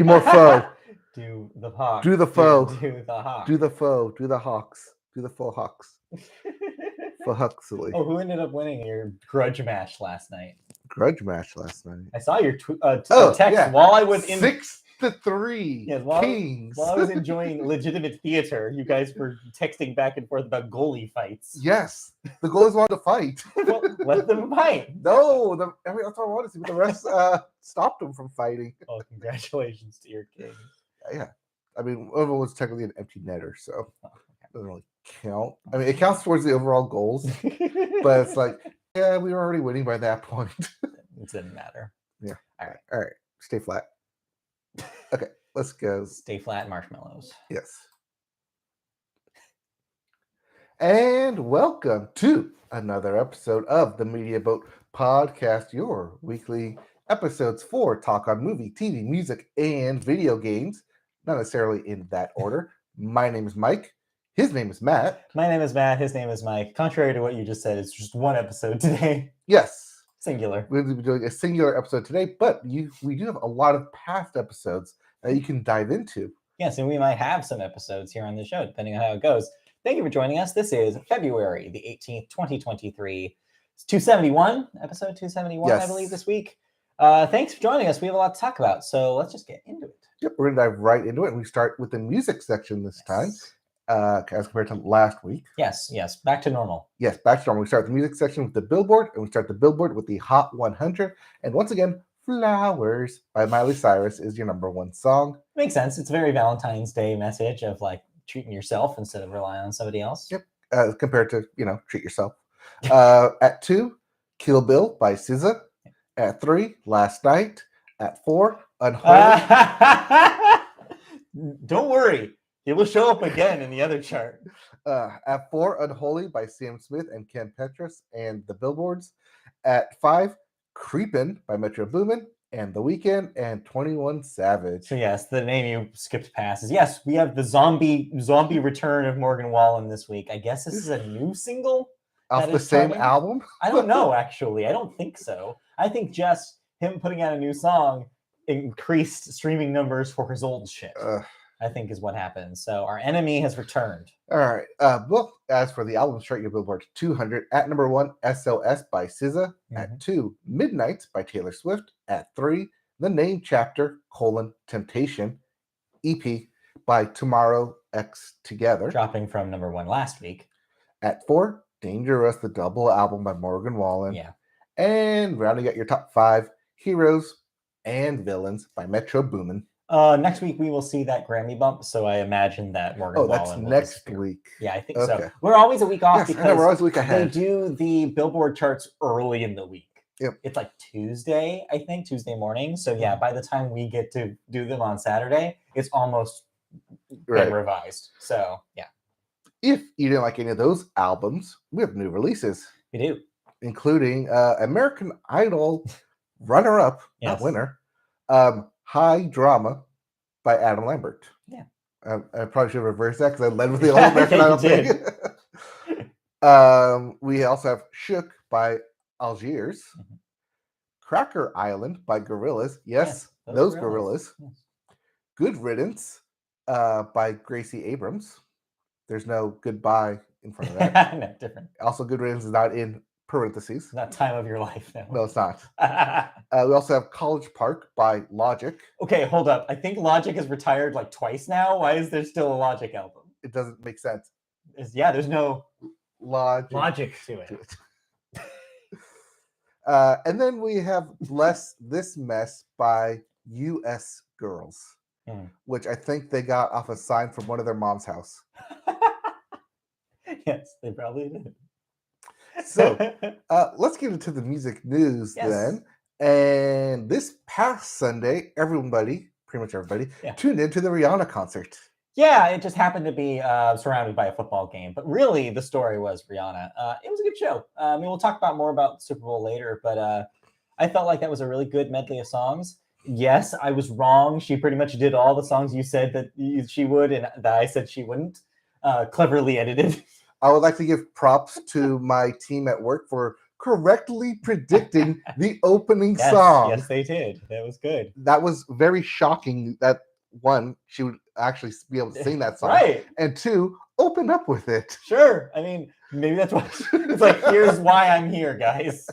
Be more foe. Do the hawk. Do the foe. Do the hawk. Do the foe. Do the hawks. Do the faux hawks. For Huxley. Oh, who ended up winning your grudge match last night? Grudge match last night. I saw your text while I was in 6-3. Yes, Kings. while I was enjoying legitimate theater, you guys were texting back and forth about goalie fights. Yes, the goalies wanted to fight. Well, let them fight. No, that's what I wanted to see, but the rest stopped them from fighting. Oh, congratulations to your king. Yeah, I mean, everyone was technically an empty netter, so it doesn't really count. I mean, it counts towards the overall goals, but it's like, yeah, we were already winning by that point. It didn't matter. Yeah. All right. Stay flat. Okay, let's go. Stay flat, marshmallows. Yes. And welcome to another episode of the Media Boat Podcast, your weekly episodes for talk on movie, TV, music, and video games. Not necessarily in that order. My name is Mike. His name is Matt. My name is Matt. His name is Mike. Contrary to what you just said, it's just one episode today. Yes. Singular. We're going to be doing a singular episode today, but we do have a lot of past episodes that you can dive into. Yes, and we might have some episodes here on the show, depending on how it goes. Thank you for joining us. This is February the 18th, 2023. It's 271, episode 271, yes. I believe, this week. Thanks for joining us. We have a lot to talk about, so let's just get into it. Yep, we're going to dive right into it, and we start with the music section this time. As compared to last week. Yes. Back to normal. Yes, back to normal. We start the music section with the Billboard, and we start the Billboard with the Hot 100. And once again, Flowers by Miley Cyrus is your number one song. Makes sense. It's a very Valentine's Day message of like treating yourself instead of relying on somebody else. Yep. Compared to, treat yourself. At 2, Kill Bill by SZA. At 3, Last Night. At 4, Unholy. Don't worry. It will show up again in the other chart. At 4, Unholy by Sam Smith and Ken Petras and the Billboards. At 5, Creepin' by Metro Boomin and The Weeknd and 21 Savage. So yes, the name you skipped past is, yes, we have the zombie return of Morgan Wallen this week. I guess this is a new single? Off the same album? I don't know, actually. I don't think so. I think just him putting out a new song increased streaming numbers for his old shit. I think is what happened. So our enemy has returned. All right. Well, as for the album chart, your Billboard 200. At number 1, SOS by SZA. Mm-hmm. At 2, Midnights by Taylor Swift. At 3, The Name Chapter, Temptation, EP by Tomorrow X Together. Dropping from number 1 last week. At 4, Dangerous, the double album by Morgan Wallen. Yeah. And rounding out your top 5, Heroes and Villains by Metro Boomin. Next week we will see that Grammy bump, so I imagine that Morgan Wallen. Oh, that's next week. Yeah, I think so. We're always a week off because we're always a week ahead. They do the Billboard charts early in the week. Yep. It's like Tuesday, I think, Tuesday morning. So yeah, by the time we get to do them on Saturday, it's almost been revised. So yeah. If you didn't like any of those albums, we have new releases. We do. Including American Idol runner-up, not winner, High Drama by Adam Lambert. Yeah. I probably should have reversed that because I led with the old American Idol thing. We also have Shook by Algiers. Mm-hmm. Cracker Island by Gorillaz. Yes, those Gorillaz. Yes. Good Riddance by Gracie Abrams. There's no goodbye in front of that. No, different. Also, Good Riddance is not in parentheses. Not time of your life. No, it's not. We also have College Park by Logic. Okay, hold up. I think Logic has retired like twice now. Why is there still a Logic album? It doesn't make sense. There's no logic to it. And then we have Bless This Mess by U.S. Girls, which I think they got off a sign from one of their mom's house. Yes, they probably did. So let's get into the music news then. And this past Sunday, pretty much everybody, tuned into the Rihanna concert. Yeah, it just happened to be surrounded by a football game. But really, the story was Rihanna. It was a good show. I mean, we'll talk more about the Super Bowl later, but I felt like that was a really good medley of songs. Yes, I was wrong. She pretty much did all the songs you said that she would and that I said she wouldn't. Cleverly edited. I would like to give props to my team at work for correctly predicting the opening Yes, song. yes, they did. That was good. That was very shocking that one, she would actually be able to sing that song. Right. And two, open up with it. Sure. I mean, maybe that's why it's like, here's why I'm here, guys.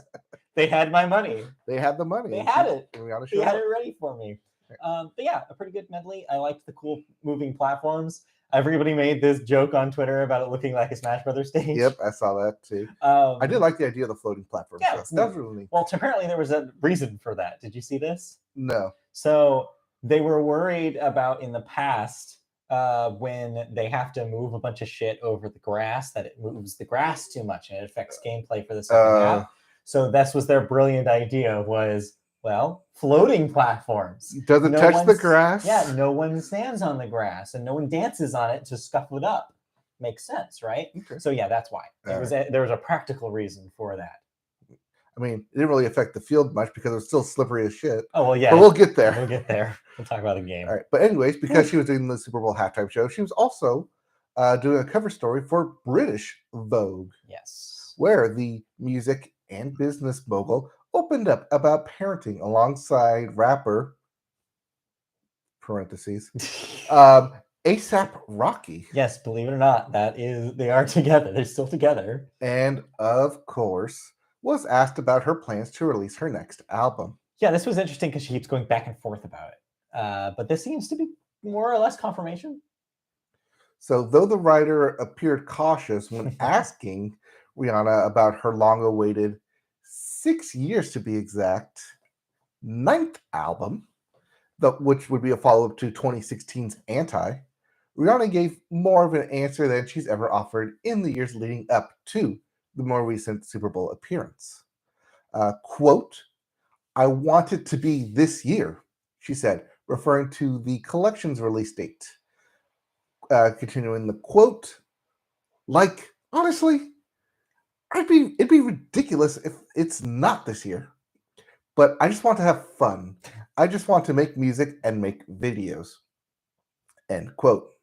They had my money. They had the money. They had it. Rihanna They showed had up. it ready for me. But yeah, a pretty good medley. I liked the cool moving platforms. Everybody made this joke on Twitter about it looking like a Smash Brothers stage. Yep, I saw that too. I did like the idea of the floating platform. Yeah, stuff. That was really neat. Well, apparently there was a reason for that. Did you see this? No. So they were worried about in the past when they have to move a bunch of shit over the grass, that it moves the grass too much and it affects gameplay for the second half. So this was their brilliant idea was, well, floating platforms. Doesn't touch the grass. Yeah, no one stands on the grass and no one dances on it to scuff it up. Makes sense, right? Okay. So yeah, that's why. There was a practical reason for that. I mean, it didn't really affect the field much because it was still slippery as shit. Oh, well, yeah. But we'll get there. We'll get there. We'll talk about the game. All right. But anyways, because she was doing the Super Bowl halftime show, she was also doing a cover story for British Vogue. Yes. Where the music and business mogul opened up about parenting alongside rapper, parentheses, ASAP Rocky. Yes, believe it or not, they are together. They're still together. And of course, was asked about her plans to release her next album. Yeah, this was interesting because she keeps going back and forth about it. But this seems to be more or less confirmation. So though the writer appeared cautious when asking Rihanna about her long-awaited 6 years to be exact, 9th album, which would be a follow-up to 2016's Anti, Rihanna gave more of an answer than she's ever offered in the years leading up to the more recent Super Bowl appearance. Quote, "I want it to be this year," she said, referring to the collection's release date. Continuing the quote, "Like, honestly, it'd be ridiculous if it's not this year. But I just want to have fun. I just want to make music and make videos." End quote.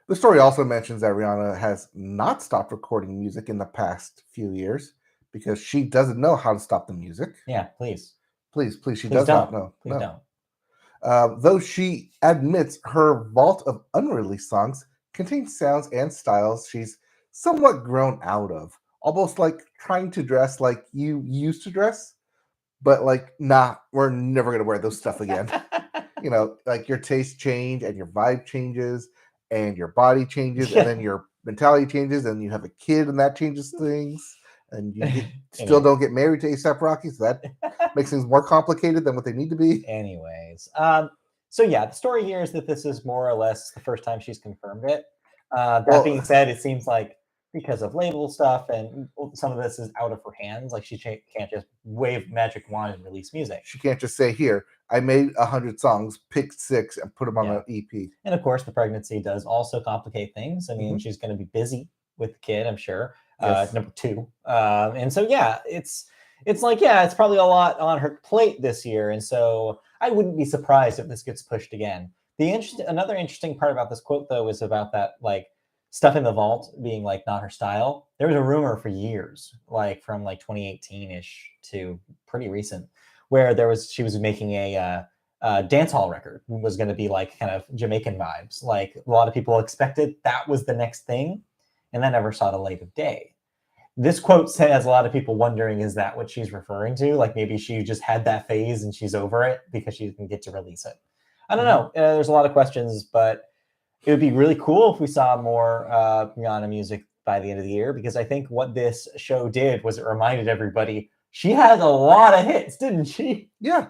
The story also mentions that Rihanna has not stopped recording music in the past few years because she doesn't know how to stop the music. Yeah, please. Please, she does not know. Please don't. Though she admits her vault of unreleased songs contains sounds and styles she's somewhat grown out of. Almost like trying to dress like you used to dress, but like, nah, we're never going to wear those stuff again. You know, like your taste change and your vibe changes and your body changes and then your mentality changes and you have a kid and that changes things and you still don't get married to A$AP Rocky, so that makes things more complicated than what they need to be. Anyways, so yeah, the story here is that this is more or less the first time she's confirmed it. That being said, it seems like because of label stuff and some of this is out of her hands. Like she can't just wave magic wand and release music. She can't just say, "Here, I made 100 songs, picked 6, and put them on an EP." And of course, the pregnancy does also complicate things. I mean, she's going to be busy with the kid, I'm sure. Yes. Number 2, and so yeah, it's like it's probably a lot on her plate this year, and so I wouldn't be surprised if this gets pushed again. Another interesting part about this quote though is about that like stuff in the vault being like not her style. There was a rumor for years, like from like 2018-ish to pretty recent, where she was making a dance hall record. It was going to be like kind of Jamaican vibes. Like a lot of people expected that was the next thing, and that never saw the light of day. This quote has a lot of people wondering, is that what she's referring to? Like maybe she just had that phase and she's over it because she didn't get to release it. I don't know. There's a lot of questions, but it would be really cool if we saw more Rihanna music by the end of the year, because I think what this show did was it reminded everybody she had a lot of hits, didn't she? Yeah.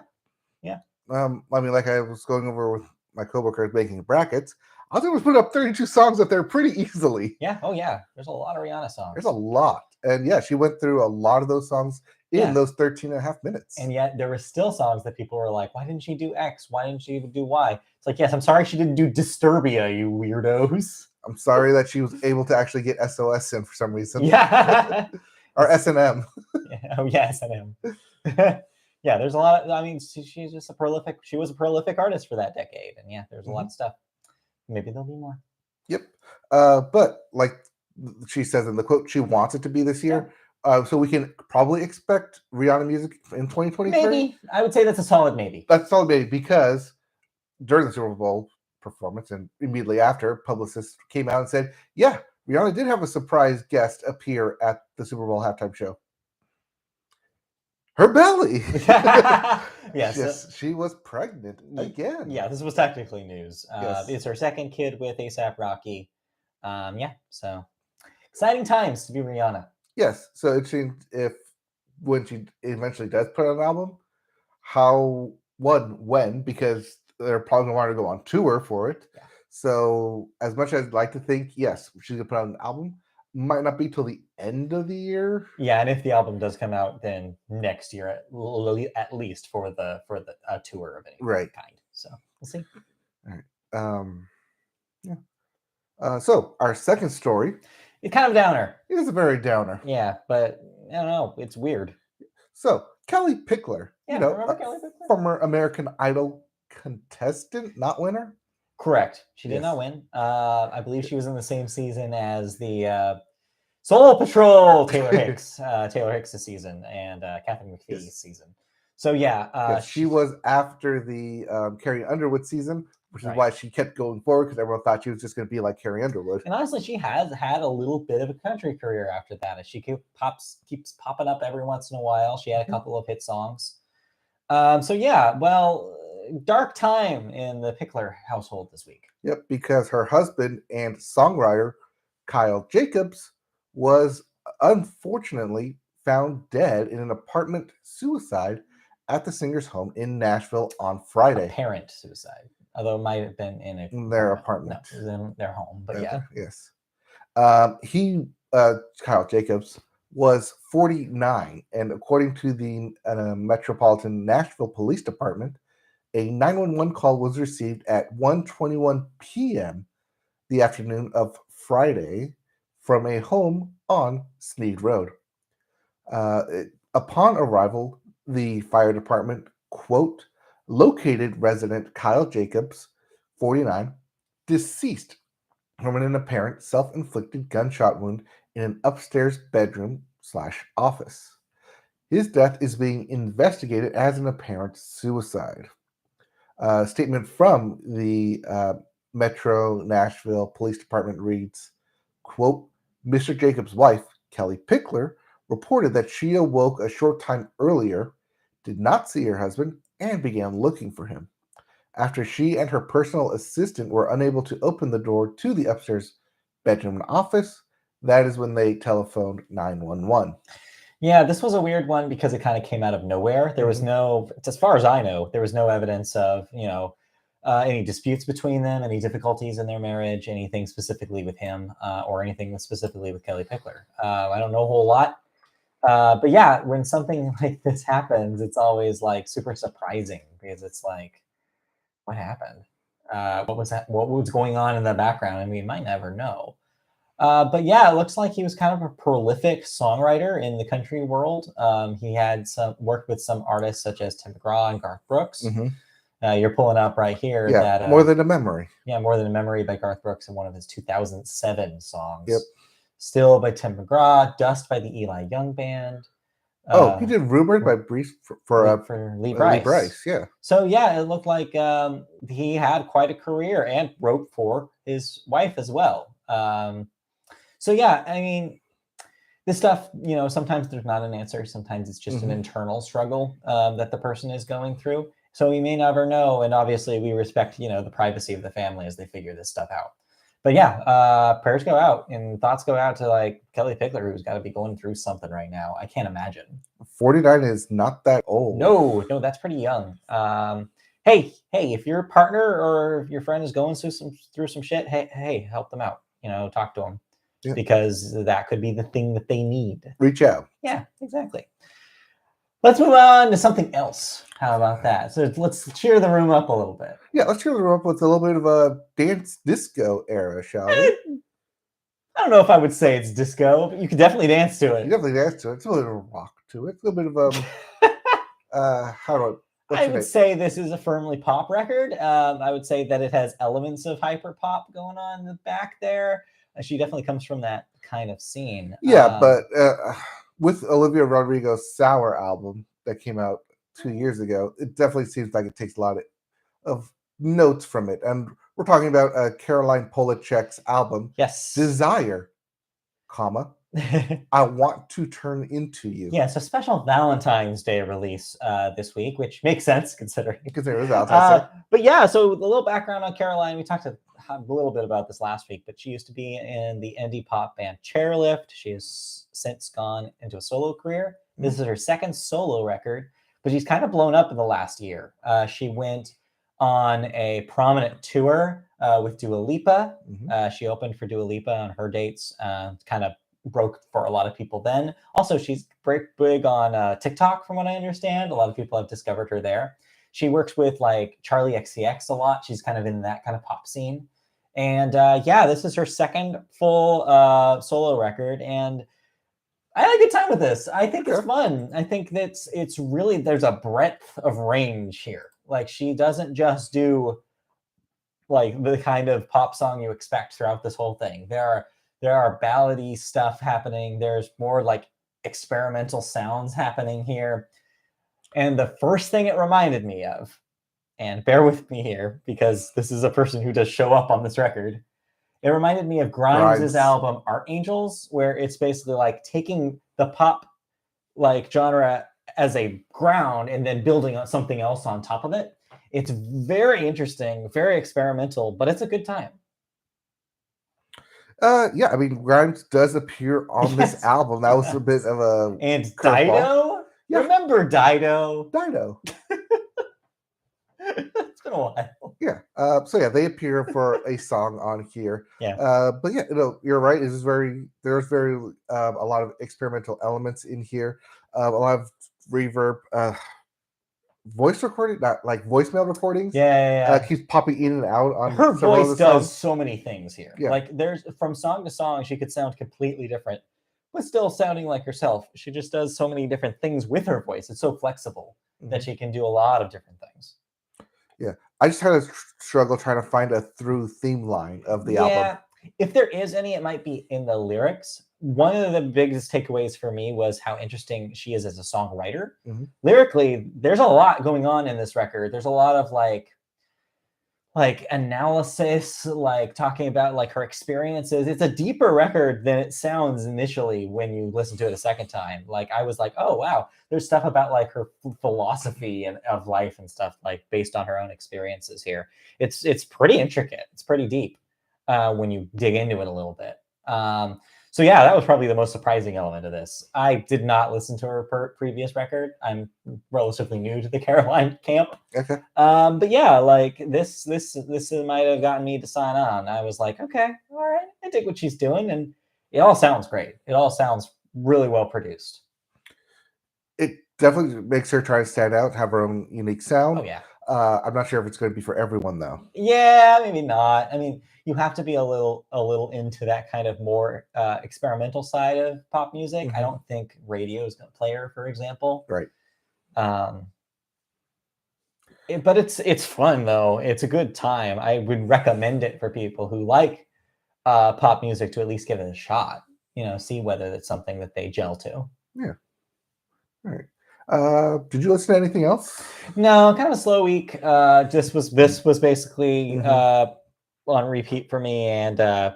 Yeah. I mean, like I was going over with my coworkers making brackets, I was able to put up 32 songs up there pretty easily. Yeah. Oh, yeah. There's a lot of Rihanna songs. There's a lot. And yeah, she went through a lot of those songs in those 13 and a half minutes. And yet there were still songs that people were like, why didn't she do X? Why didn't she do Y? It's like, yes, I'm sorry she didn't do Disturbia, you weirdos. I'm sorry that she was able to actually get SOS in for some reason. Yeah. Or S&M. Oh, yeah, S&M. Yeah, there's a lot of, I mean, she's just she was a prolific artist for that decade. And yeah, there's a lot of stuff. Maybe there'll be more. Yep. But like she says in the quote, she wants it to be this year, So we can probably expect Rihanna music in 2023. Maybe. I would say that's a solid maybe. That's solid maybe because during the Super Bowl performance and immediately after, publicists came out and said, yeah, Rihanna did have a surprise guest appear at the Super Bowl halftime show. Her belly. Yes, she was pregnant again. Yeah, this was technically news. Yes. It's her second kid with A$AP Rocky. Yeah, so exciting times to be Rihanna. Yes, so interesting if when she eventually does put out an album, when, because they're probably going to want to go on tour for it. Yeah. So as much as I'd like to think, yes, she's going to put out an album, might not be till the end of the year. Yeah, and if the album does come out, then next year at least for the tour of any kind. So we'll see. All right. Yeah. So our second story. It's kind of downer. It is a very downer. Yeah, but I don't know. It's weird. So Kellie Pickler, remember Kellie Pickler? Former American Idol contestant, not winner. Correct. She did not win. I believe she was in the same season as the Soul Patrol Taylor Hicks, Taylor Hicks' season, and Catherine McPhee's season. So she was after the Carrie Underwood season, which is why she kept going forward because everyone thought she was just going to be like Carrie Underwood. And honestly, she has had a little bit of a country career after that. As she keeps popping up every once in a while. She had a couple of hit songs. Dark time in the Pickler household this week. Yep, because her husband and songwriter Kyle Jacobs was unfortunately found dead in an apartment suicide at the singer's home in Nashville on Friday. Apparent suicide, although it might have been in their apartment. No, it was in their home, but yeah. Yes. Kyle Jacobs was 49, and according to the Metropolitan Nashville Police Department, a 911 call was received at 1:21 p.m. the afternoon of Friday from a home on Sneed Road. Upon arrival, the fire department, quote, located resident Kyle Jacobs, 49, deceased from an apparent self-inflicted gunshot wound in an upstairs bedroom/office. His death is being investigated as an apparent suicide. A statement from the Metro Nashville Police Department reads, quote, Mr. Jacobs' wife, Kellie Pickler, reported that she awoke a short time earlier, did not see her husband, and began looking for him. After she and her personal assistant were unable to open the door to the upstairs bedroom and office, that is when they telephoned 911. Yeah, this was a weird one because it kind of came out of nowhere. There was no, as far as I know, there was no evidence of, any disputes between them, any difficulties in their marriage, anything specifically with him, or anything specifically with Kellie Pickler. I don't know a whole lot. But yeah, when something like this happens, it's always like super surprising because it's like, what happened? What was that? What was going on in the background? I mean, we might never know. But yeah, it looks like he was kind of a prolific songwriter in the country world. He had worked with some artists such as Tim McGraw and Garth Brooks. You're pulling up right here. Yeah, that, More Than a Memory. Yeah, More Than a Memory by Garth Brooks in one of his 2007 songs. Yep. Still by Tim McGraw. Dust by the Eli Young Band. He did Rumored by Breeze for Lee Brice. Lee Brice, yeah. So yeah, it looked like he had quite a career and wrote for his wife as well. So yeah, I mean, this stuff, sometimes there's not an answer. Sometimes it's just an internal struggle that the person is going through. So we may never know. And obviously we respect, the privacy of the family as they figure this stuff out. But yeah, prayers go out and thoughts go out to like Kellie Pickler, who's got to be going through something right now. I can't imagine. 49 is not that old. No, that's pretty young. Hey, if your partner or your friend is going through some shit, hey, help them out. Talk to them. Yeah. Because that could be the thing that they need. Reach out. Yeah, exactly. Let's move on to something else. How about that? So let's cheer the room up a little bit. Yeah, let's cheer the room up with a little bit of a dance disco era, shall we? I don't know if I would say it's disco, but you could definitely dance to it. You definitely dance to it. It's a little bit of rock to it. It's a little bit of I would say this is a firmly pop record. I would say that it has elements of hyper pop going on in the back there. She definitely comes from that kind of scene. Yeah, but with Olivia Rodrigo's Sour album that came out 2 years ago, it definitely seems like it takes a lot of notes from it. And we're talking about Caroline Polachek's album, Yes. Desire, comma, I Want to Turn Into You. Yeah, so special Valentine's Day release this week, which makes sense considering. Considering it was Valentine's Day. But yeah, so a little background on Caroline. We talked a little bit about this last week, but she used to be in the indie pop band Chairlift. She has since gone into a solo career. This is her second solo record, but she's kind of blown up in the last year. She went on a prominent tour with Dua Lipa. She opened for Dua Lipa on her dates, kind of broke for a lot of people then. Also, she's big on TikTok, from what I understand. A lot of people have discovered her there. She works with like Charlie XCX a lot. She's kind of in that kind of pop scene. And yeah, this is her second full solo record. And I had a good time with this. I think it's fun. I think that it's really, there's a breadth of range here. Like, she doesn't just do like the kind of pop song you expect throughout this whole thing. There are ballady stuff happening. There's more like experimental sounds happening here. And the first thing it reminded me of, and bear with me here because this is a person who does show up on this record, it reminded me of Grimes' album Art Angels, where it's basically like taking the pop like genre as a ground and then building something else on top of it. It's very interesting, very experimental, but it's a good time. Yeah, I mean, Grimes does appear on this album. That was a bit of a and Dido. Yeah. Remember Dido? Dido. It's been a while. Yeah. So yeah, they appear for a song on here. Yeah. But yeah, you're right. There's very a lot of experimental elements in here. A lot of reverb. Voice recording, not like voicemail recordings. Yeah. Keeps popping in and out on her voice. Does songs. So many things here. Yeah. Like, there's from song to song, she could sound completely different, but still sounding like herself. She just does so many different things with her voice. It's so flexible that she can do a lot of different things. Yeah, I just had to struggle trying to find a through theme line of the album. If there is any, it might be in the lyrics. One of the biggest takeaways for me was how interesting she is as a songwriter. Lyrically, there's a lot going on in this record. There's a lot of like analysis, like talking about like her experiences. It's a deeper record than it sounds initially when you listen to it a second time. Like, I was like, oh wow, there's stuff about like her philosophy and of life and stuff like based on her own experiences here. It's pretty intricate. It's pretty deep when you dig into it a little bit. So yeah, that was probably the most surprising element of this. I did not listen to her previous record. I'm relatively new to the Caroline camp. Okay. But yeah, like this might have gotten me to sign on. I was like, okay, all right, I dig what she's doing, and it all sounds great. It all sounds really well produced. It definitely makes her try to stand out, have her own unique sound. Oh yeah. I'm not sure if it's going to be for everyone though. Yeah, maybe not. I mean, you have to be a little into that kind of more experimental side of pop music. I don't think radio is going to play her, for example. Right. But it's fun though. It's a good time. I would recommend it for people who like pop music to at least give it a shot. See whether it's something that they gel to. Yeah. All right. Did you listen to anything else? No, kind of a slow week. This was basically on repeat for me, and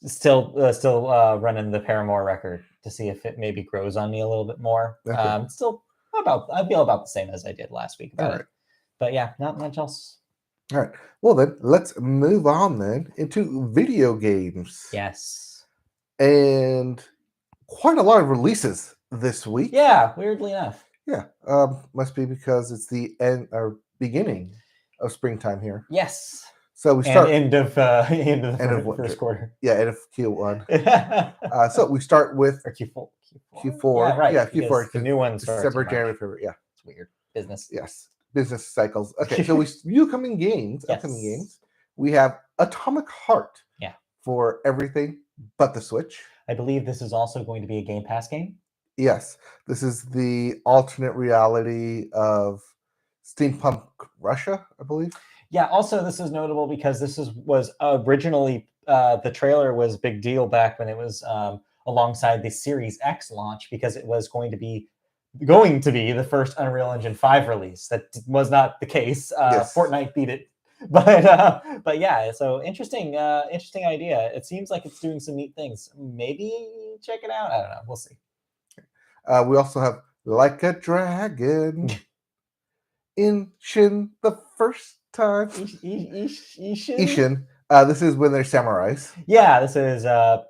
still running the Paramore record to see if it maybe grows on me a little bit more. Okay. I feel about the same as I did last week about it. But yeah, not much else. All right. Well then, let's move on then into video games. Yes. And quite a lot of releases this week. Yeah, weirdly enough. Yeah, must be because it's the end or beginning of springtime here. Yes. So we start end of first quarter. Yeah, end of Q1. So we start with Q4. Q4. Yeah, right. Yeah, Q4. The new one's December, January, February. Yeah, it's weird business. Yes, business cycles. Okay, so upcoming games. We have Atomic Heart. Yeah. For everything but the Switch. I believe this is also going to be a Game Pass game. Yes, this is the alternate reality of steampunk Russia, I believe. Yeah, also this is notable because this was originally the trailer was a big deal back when it was alongside the Series X launch because it was going to be the first Unreal Engine 5 release. That was not the case. Yes. Fortnite beat it. But yeah, so interesting idea. It seems like it's doing some neat things. Maybe check it out. I don't know. We'll see. We also have Like a Dragon in Shin the first time. Ishin. This is when they're samurais. Yeah, this is the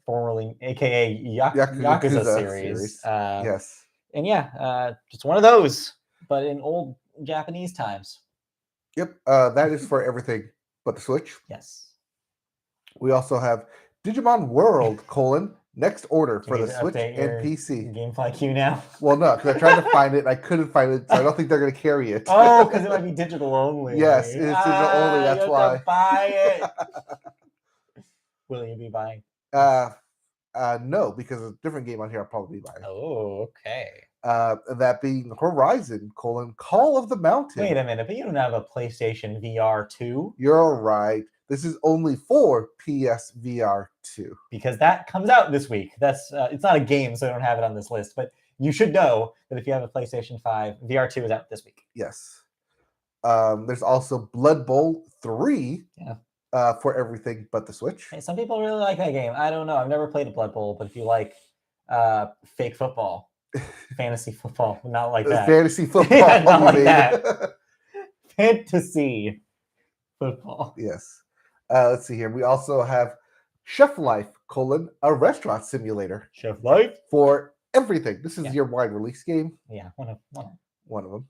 formerly AKA Yakuza series. Yes. And yeah, just one of those, but in old Japanese times. Yep. That is for everything but the Switch. Yes. We also have Digimon World, Next Order for the Switch and PC. Gamefly queue now? Well, no, because I tried to find it and I couldn't find it, so I don't think they're going to carry it. Oh, because it might be digital only. Yes, it's digital only, that's you why. have to buy it. Will you be buying? No, because a different game on here I'll probably be buying. Oh, okay. That being Horizon, Call of the Mountain. Wait a minute, but you don't have a PlayStation VR 2? You're right. This is only for PSVR 2. Because that comes out this week. That's it's not a game, so I don't have it on this list. But you should know that if you have a PlayStation 5, VR 2 is out this week. Yes. There's also Blood Bowl 3 for everything but the Switch. Hey, some people really like that game. I don't know. I've never played a Blood Bowl, but if you like fake football, fantasy football, not like that. Fantasy football. Yeah, not like that. Fantasy football. Yes. Let's see here. We also have Chef Life, a restaurant simulator. Chef Life? For everything. This is your wide release game. Yeah, one of them.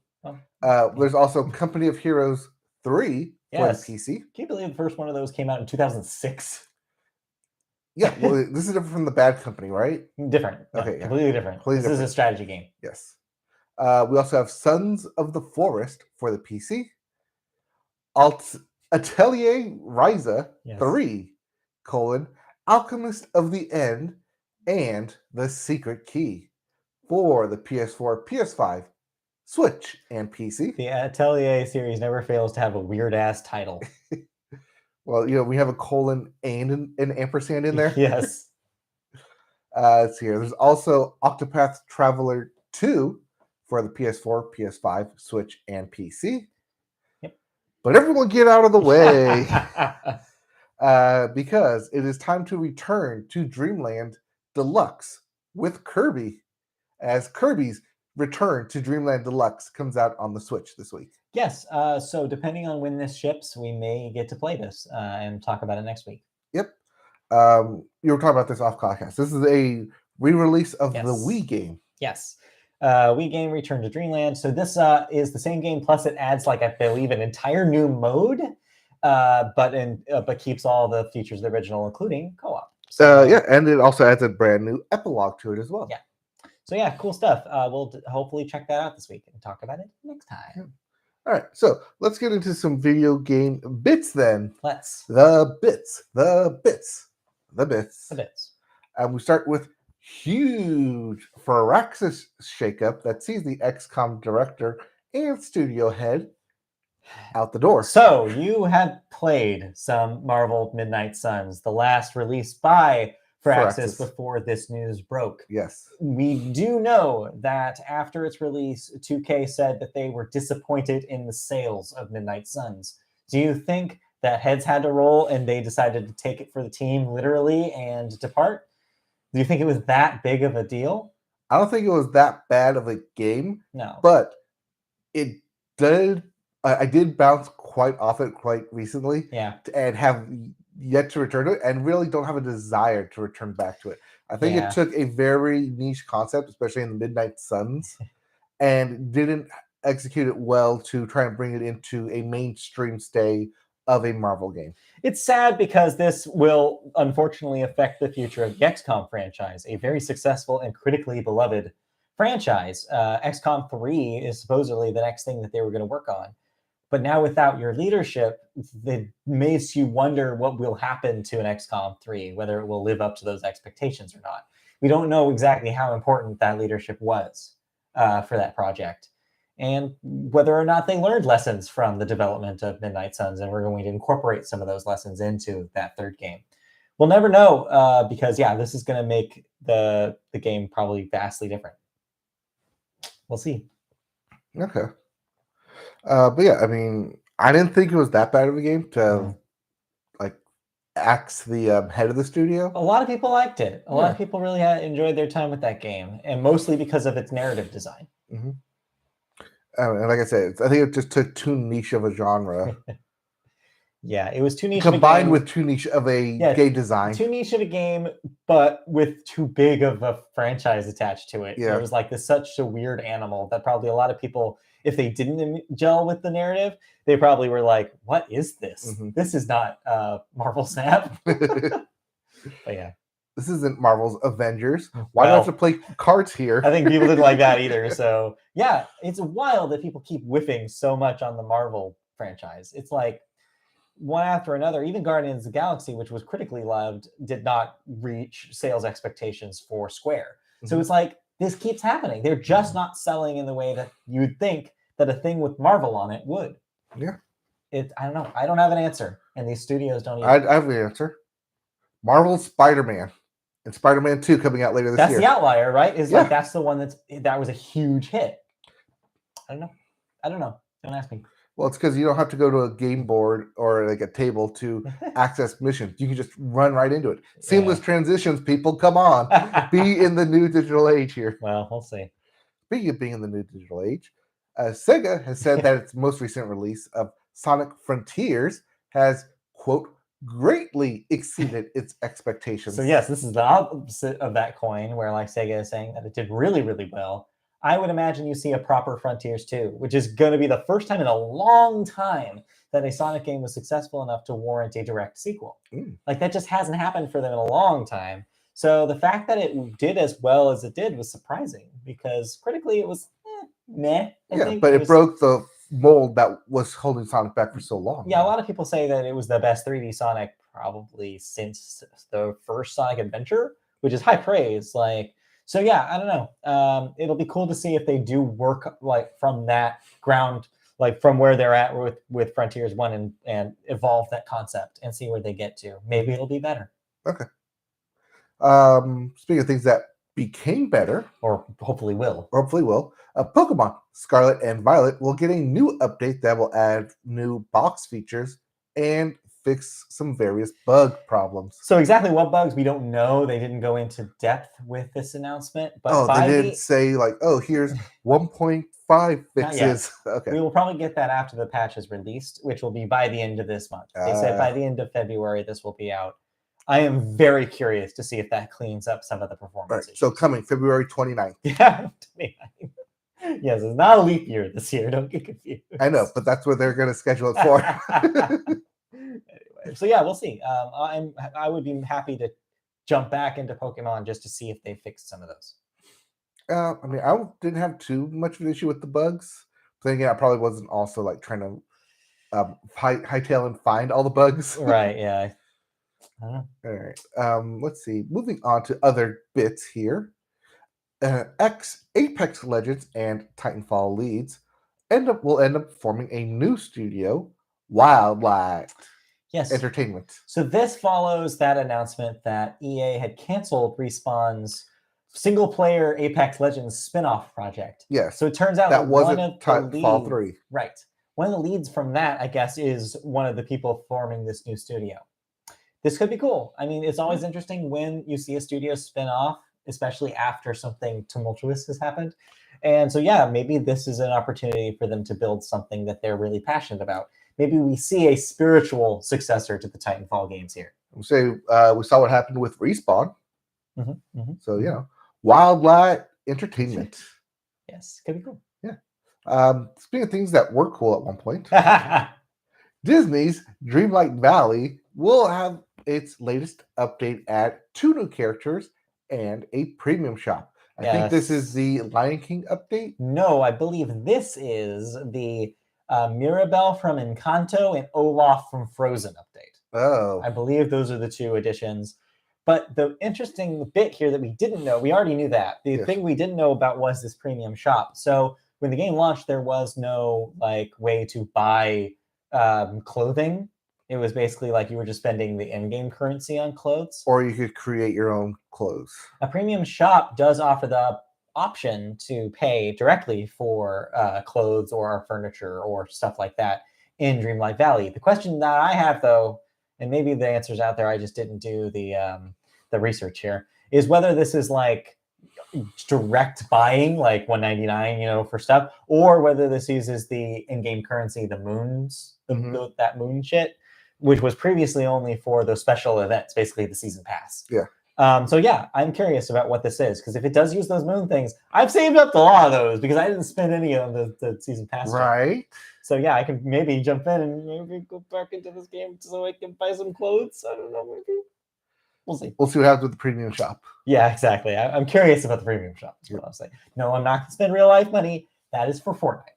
Oh. There's also Company of Heroes 3 for the PC. Can you believe the first one of those came out in 2006? Yeah, well, this is different from the Bad Company, right? Different. Okay, completely different. This is a strategy game. Yes. We also have Sons of the Forest for the PC. Atelier Ryza 3, Alchemist of the End, and The Secret Key for the PS4, PS5, Switch, and PC. The Atelier series never fails to have a weird-ass title. Well, we have a colon and an ampersand in there. Yes. Let's see here. There's also Octopath Traveler 2 for the PS4, PS5, Switch, and PC. But everyone get out of the way because it is time to return to Dreamland Deluxe with Kirby, as Kirby's Return to Dreamland Deluxe comes out on the Switch this week. Yes, so depending on when this ships, we may get to play this and talk about it next week. Yep. You were talking about this off podcast. This is a re-release of the Wii game. Yes. Wii game Return to Dreamland. So this is the same game, plus it adds, like, I believe, an entire new mode, but keeps all the features of the original, including co-op. So, and it also adds a brand new epilogue to it as well. Yeah. So yeah, cool stuff. We'll hopefully check that out this week and talk about it next time. Yeah. All right, so let's get into some video game bits then. The bits. And we start with huge Firaxis shakeup that sees the XCOM director and studio head out the door. So you have played some Marvel Midnight Suns, the last release by Firaxis before this news broke. Yes. We do know that after its release, 2K said that they were disappointed in the sales of Midnight Suns. Do you think that heads had to roll and they decided to take it for the team literally and depart? Do you think it was that big of a deal? I don't think it was that bad of a game. No. But it did. I did bounce quite often, quite recently. Yeah. And have yet to return to it, and really don't have a desire to return back to it. I think it took a very niche concept, especially in the Midnight Suns, and didn't execute it well to try and bring it into a mainstream stay of a Marvel game. It's sad because this will unfortunately affect the future of the XCOM franchise, a very successful and critically beloved franchise. XCOM 3 is supposedly the next thing that they were going to work on. But now without your leadership, it makes you wonder what will happen to an XCOM 3, whether it will live up to those expectations or not. We don't know exactly how important that leadership was for that project, and whether or not they learned lessons from the development of Midnight Suns, and we're going to incorporate some of those lessons into that third game. We'll never know because this is going to make the game probably vastly different. We'll see. Okay. But yeah, I mean, I didn't think it was that bad of a game to like axe the head of the studio. A lot of people liked it. A lot of people really enjoyed their time with that game, and mostly because of its narrative design. Mm-hmm. And like I said, I think it just took too niche of a genre. Yeah, it was too niche combined with too niche of a game design. Too niche of a game, but with too big of a franchise attached to it. Yeah. It was like such a weird animal that probably a lot of people, if they didn't gel with the narrative, they probably were like, what is this? Mm-hmm. This is not Marvel Snap. But yeah. This isn't Marvel's Avengers. Why do I have to play cards here? I think people didn't like that either. So yeah, it's wild that people keep whiffing so much on the Marvel franchise. It's like one after another. Even Guardians of the Galaxy, which was critically loved, did not reach sales expectations for Square. Mm-hmm. So it's like, this keeps happening. They're just not selling in the way that you would think that a thing with Marvel on it would. Yeah. I don't know. I don't have an answer. And these studios don't either. I have an answer. Marvel's Spider-Man. And Spider-Man 2 coming out later this year. That's the outlier, right? Like that's the one that was a huge hit. I don't know. Don't ask me. Well, it's because you don't have to go to a game board or like a table to access missions. You can just run right into it. Seamless transitions, people. Come on. Be in the new digital age here. Well, we'll see. Speaking of being in the new digital age, Sega has said that its most recent release of Sonic Frontiers has, quote, greatly exceeded its expectations. So yes, this is the opposite of that coin, where like Sega is saying that it did really, really well. I would imagine you see a proper Frontiers 2, which is going to be the first time in a long time that a Sonic game was successful enough to warrant a direct sequel. Like that just hasn't happened for them in a long time. So the fact that it did as well as it did was surprising, because critically it was meh. I think but it broke the mold that was holding Sonic back for so long. Yeah, a lot of people say that it was the best 3D Sonic probably since the first Sonic Adventure, which is high praise. So yeah, I don't know. It'll be cool to see if they do work like from that ground, like from where they're at with Frontiers 1 and evolve that concept and see where they get to. Maybe it'll be better. Okay. Speaking of things that became better, or hopefully will, Pokemon Scarlet and Violet will get a new update that will add new box features and fix some various bug problems. So exactly what bugs, we don't know. They didn't go into depth with this announcement. But they did say like, here's 1.5 fixes. Okay. We will probably get that after the patch is released, which will be by the end of this month. They said by the end of February, this will be out. I am very curious to see if that cleans up some of the performance issues. So coming February 29th. Yeah, 29th. Yes, it's not a leap year this year. Don't get confused. I know, but that's what they're going to schedule it for. Anyway, so yeah, we'll see. I would be happy to jump back into Pokemon just to see if they fixed some of those. I mean, I didn't have too much of an issue with the bugs. But then again, I probably wasn't also like trying to hightail and find all the bugs. Right, yeah. All right. Let's see. Moving on to other bits here. Apex Legends and Titanfall leads will end up forming a new studio, Wildlight Entertainment. So this follows that announcement that EA had canceled Respawn's single-player Apex Legends spin-off project. Yes. So it turns out that wasn't Titanfall 3. Right. One of the leads from that, I guess, is one of the people forming this new studio. This could be cool. I mean, it's always interesting when you see a studio spin off, especially after something tumultuous has happened. And so, yeah, maybe this is an opportunity for them to build something that they're really passionate about. Maybe we see a spiritual successor to the Titanfall games here. So we saw what happened with Respawn. So, Wildlight Entertainment. Yes, could be cool. Yeah. Speaking of things that were cool at one point, Disney's Dreamlight Valley will have its latest update, add 2 new characters and a premium shop. I think this is the Lion King update. No, I believe this is the Mirabelle from Encanto and Olaf from Frozen update. Oh. I believe those are the 2 additions. But the interesting bit here that we didn't know, we already knew that. The thing we didn't know about was this premium shop. So when the game launched, there was no way to buy clothing It was basically like you were just spending the in-game currency on clothes. Or you could create your own clothes. A premium shop does offer the option to pay directly for clothes or furniture or stuff like that in Dreamlight Valley. The question that I have, though, and maybe the answer's out there, I just didn't do the research here, is whether this is like direct buying, like $1.99, for stuff, or whether this uses the in-game currency, the moons, that moon shit, which was previously only for those special events, basically the season pass. Yeah. So yeah, I'm curious about what this is, because if it does use those moon things, I've saved up a lot of those because I didn't spend any on the season pass. Right. So yeah, I can maybe jump in and maybe go back into this game so I can buy some clothes. I don't know, maybe. We'll see. We'll see what happens with the premium shop. Yeah, exactly. I'm curious about the premium shop. That's what I'll say. No, I'm not going to spend real life money. That is for Fortnite.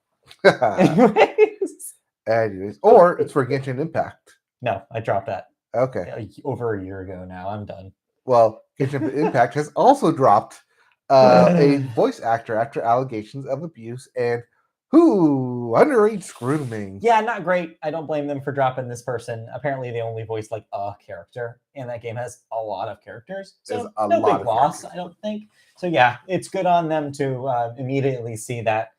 Anyways, or it's for Genshin Impact. No, I dropped that. Okay. Over a year ago now. I'm done. Well, Genshin Impact has also dropped a voice actor after allegations of abuse and underage grooming. Yeah, not great. I don't blame them for dropping this person. Apparently, they only voiced like a character, and that game has a lot of characters. So no big loss, I don't think. So yeah, it's good on them to immediately see that,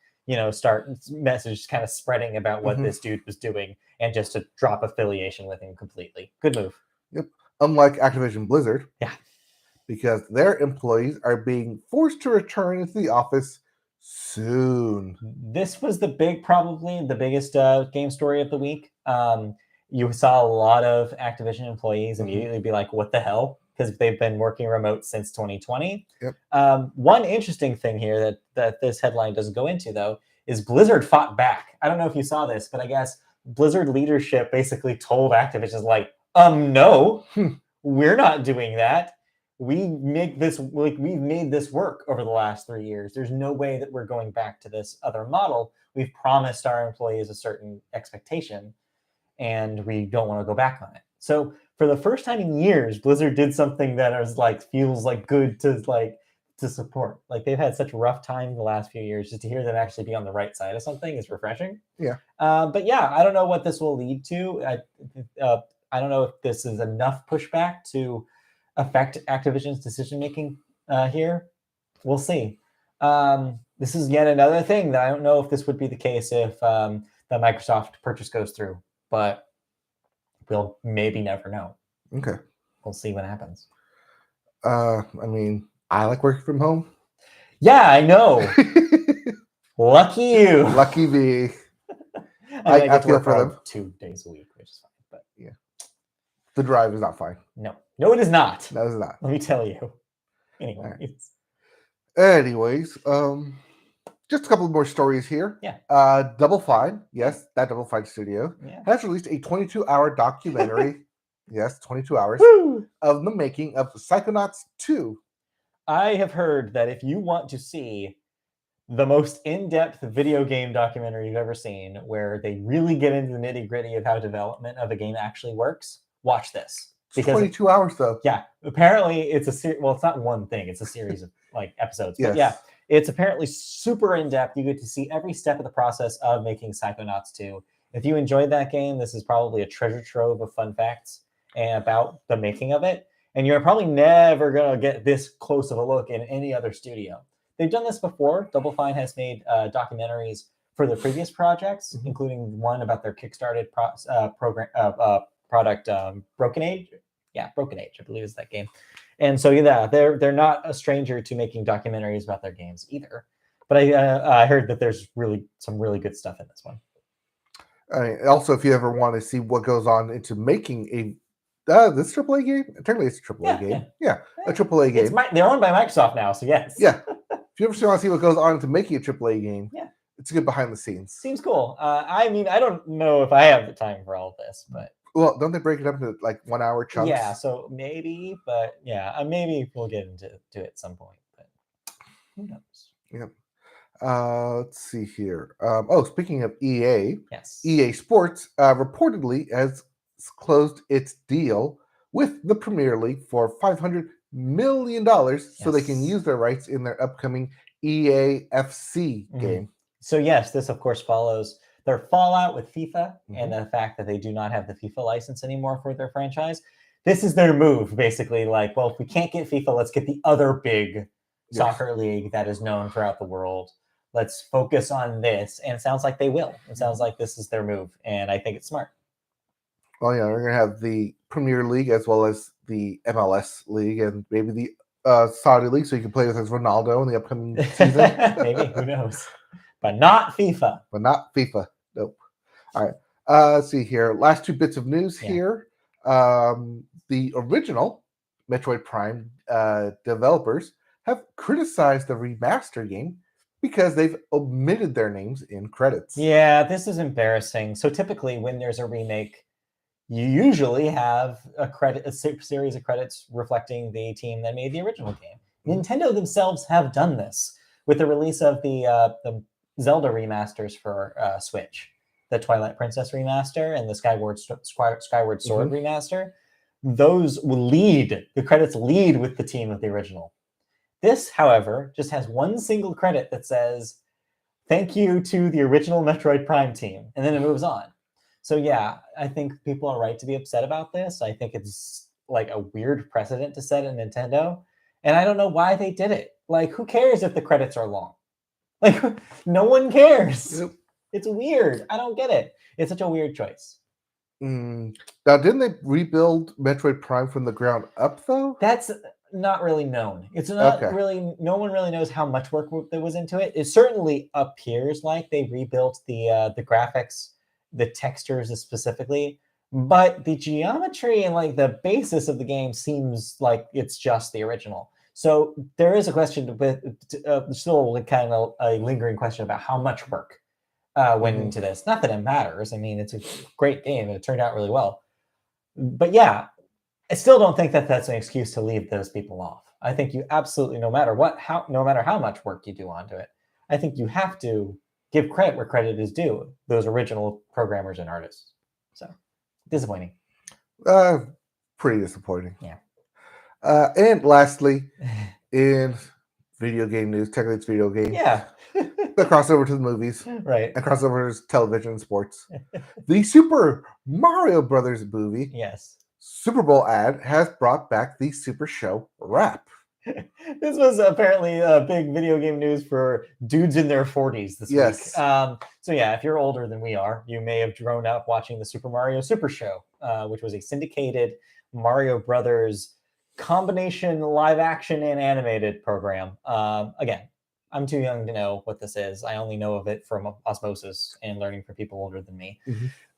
start message kind of spreading about what this dude was doing and just to drop affiliation with him completely. Good move. Yep. Unlike Activision Blizzard. Yeah. Because their employees are being forced to return into the office soon. This was probably the biggest game story of the week. You saw a lot of Activision employees immediately be like, what the hell? Because they've been working remote since 2020. Yep. One interesting thing here that this headline doesn't go into, though, is Blizzard fought back. I don't know if you saw this, but I guess Blizzard leadership basically told Activision, like, no, we're not doing that. We've made this work over the last 3 years. There's no way that we're going back to this other model. We've promised our employees a certain expectation, and we don't want to go back on it. So for the first time in years, Blizzard did something that is feels like good to support. Like, they've had such a rough time the last few years. Just to hear them actually be on the right side of something is refreshing. Yeah. But yeah, I don't know what this will lead to. I don't know if this is enough pushback to affect Activision's decision-making here. We'll see. This is yet another thing that I don't know if this would be the case if the Microsoft purchase goes through, but we'll maybe never know. Okay. We'll see what happens. I mean, I like working from home. Yeah, I know. Lucky you. Lucky me. I feel for them 2 days a week, which is fine. But yeah, the drive is not fine. No, it is not. No, it's not. Let me tell you. Anyways, just a couple more stories here. Yeah. Double Fine, yes, that Double Fine studio has released a 22-hour documentary. Yes, 22 hours of the making of Psychonauts 2. I have heard that if you want to see the most in-depth video game documentary you've ever seen, where they really get into the nitty-gritty of how development of a game actually works, watch this. Because 22 hours, though. Yeah, apparently it's it's not one thing; it's a series of episodes. But yeah, it's apparently super in-depth. You get to see every step of the process of making Psychonauts 2. If you enjoyed that game, this is probably a treasure trove of fun facts about the making of it. And you're probably never going to get this close of a look in any other studio. They've done this before. Double Fine has made documentaries for their previous projects, including one about their Kickstarted product, Broken Age. Yeah, Broken Age, I believe is that game. And so yeah, they're not a stranger to making documentaries about their games either. But I heard that there's some really good stuff in this one. Also, if you ever want to see what goes on into making a this AAA game, technically it's a AAA game. Yeah, a AAA game. They're owned by Microsoft now, so yes. Yeah. If you ever want to see what goes on into making a AAA game, it's good behind the scenes. Seems cool. I mean, I don't know if I have the time for all of this, but well, don't they break it up into 1 hour chunks? Yeah, so maybe, but yeah, maybe we'll get into it at some point. But who knows? Yeah. Let's see here. Speaking of EA, yes, EA Sports reportedly has closed its deal with the Premier League for $500 million so they can use their rights in their upcoming EA FC game. So yes, this of course follows their fallout with FIFA and the fact that they do not have the FIFA license anymore for their franchise. This is their move, basically. Like, well, if we can't get FIFA, let's get the other big soccer league that is known throughout the world. Let's focus on this. And it sounds like they will. It sounds like this is their move. And I think it's smart. Well, yeah, we're going to have the Premier League as well as the MLS League and maybe the Saudi League so you can play with Ronaldo in the upcoming season. Maybe, who knows? But not FIFA. But not FIFA. Nope. All right. Let's see here. Last two bits of news here. The original Metroid Prime developers have criticized the remaster game because they've omitted their names in credits. Yeah, this is embarrassing. So typically when there's a remake, you usually have a series of credits reflecting the team that made the original game. Nintendo themselves have done this with the release of the Zelda remasters for Switch, the Twilight Princess remaster and the Skyward Sword remaster. Those will the credits lead with the team of the original. This, however, just has one single credit that says, thank you to the original Metroid Prime team, and then it moves on. So yeah, I think people are right to be upset about this. I think it's like a weird precedent to set at Nintendo, and I don't know why they did it. Like, who cares if the credits are long? Like, no one cares. Yep. It's weird. I don't get it. It's such a weird choice. Now, didn't they rebuild Metroid Prime from the ground up, though? That's not really known. It's not really, no one really knows how much work there was into it. It certainly appears like they rebuilt the graphics, the textures specifically, but the geometry and like the basis of the game seems like it's just the original. So there is a question, but still kind of a lingering question about how much work went into this. Not that it matters. I mean, it's a great game and it turned out really well. But yeah, I still don't think that that's an excuse to leave those people off. I think you absolutely, no matter how much work you do onto it, I think you have to give credit where credit is due. Those original programmers and artists. So disappointing. Pretty disappointing. Yeah. And lastly, in video game news, technically it's video game. Yeah. The crossover to the movies. Right. And crossover to television and sports. The Super Mario Brothers movie. Yes. Superbowl ad has brought back the Super Show rap. This was apparently big video game news for dudes in their 40s this week. So yeah, if you're older than we are, you may have grown up watching the Super Mario Super Show, which was a syndicated Mario Brothers combination live action and animated program. Again, I'm too young to know what this is. I only know of it from osmosis and learning from people older than me.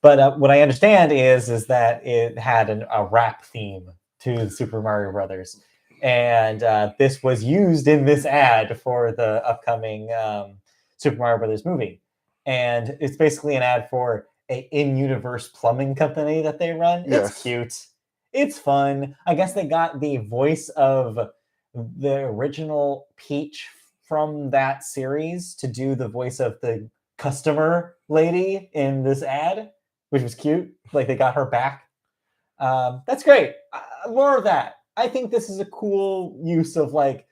But what I understand is that it had a rap theme to the Super Mario Brothers. And this was used in this ad for the upcoming Super Mario Brothers movie. And it's basically an ad for an in-universe plumbing company that they run. Yes. It's cute. It's fun. I guess they got the voice of the original Peach from that series to do the voice of the customer lady in this ad, which was cute. Like, they got her back. That's great. More of that. I think this is a cool use of like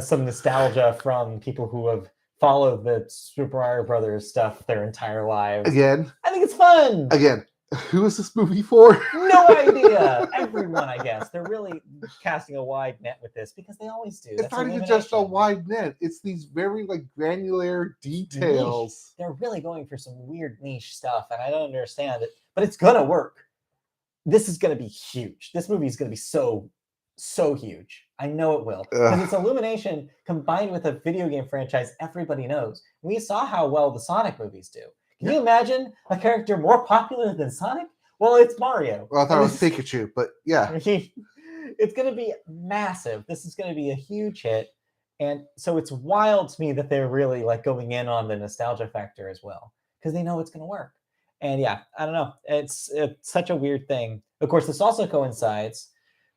some nostalgia from people who have followed the Super Mario Brothers stuff their entire lives. Again, I think it's fun. Again, who is this movie for? No idea. Everyone, I guess. They're really casting a wide net with this because they always do. It's not even just a wide net. It's these very like granular details. Niche. They're really going for some weird niche stuff, and I don't understand it, but it's gonna work. This is going to be huge. This movie is going to be so huge. I know it will. Because it's Illumination combined with a video game franchise everybody knows. We saw how well the Sonic movies do. Can you imagine a character more popular than Sonic? Well, it's Mario. Well, I thought it was Pikachu, but yeah. It's going to be massive. This is going to be a huge hit. And so it's wild to me that they're really like going in on the nostalgia factor as well. Because they know it's going to work. And yeah, I don't know. It's such a weird thing. Of course, this also coincides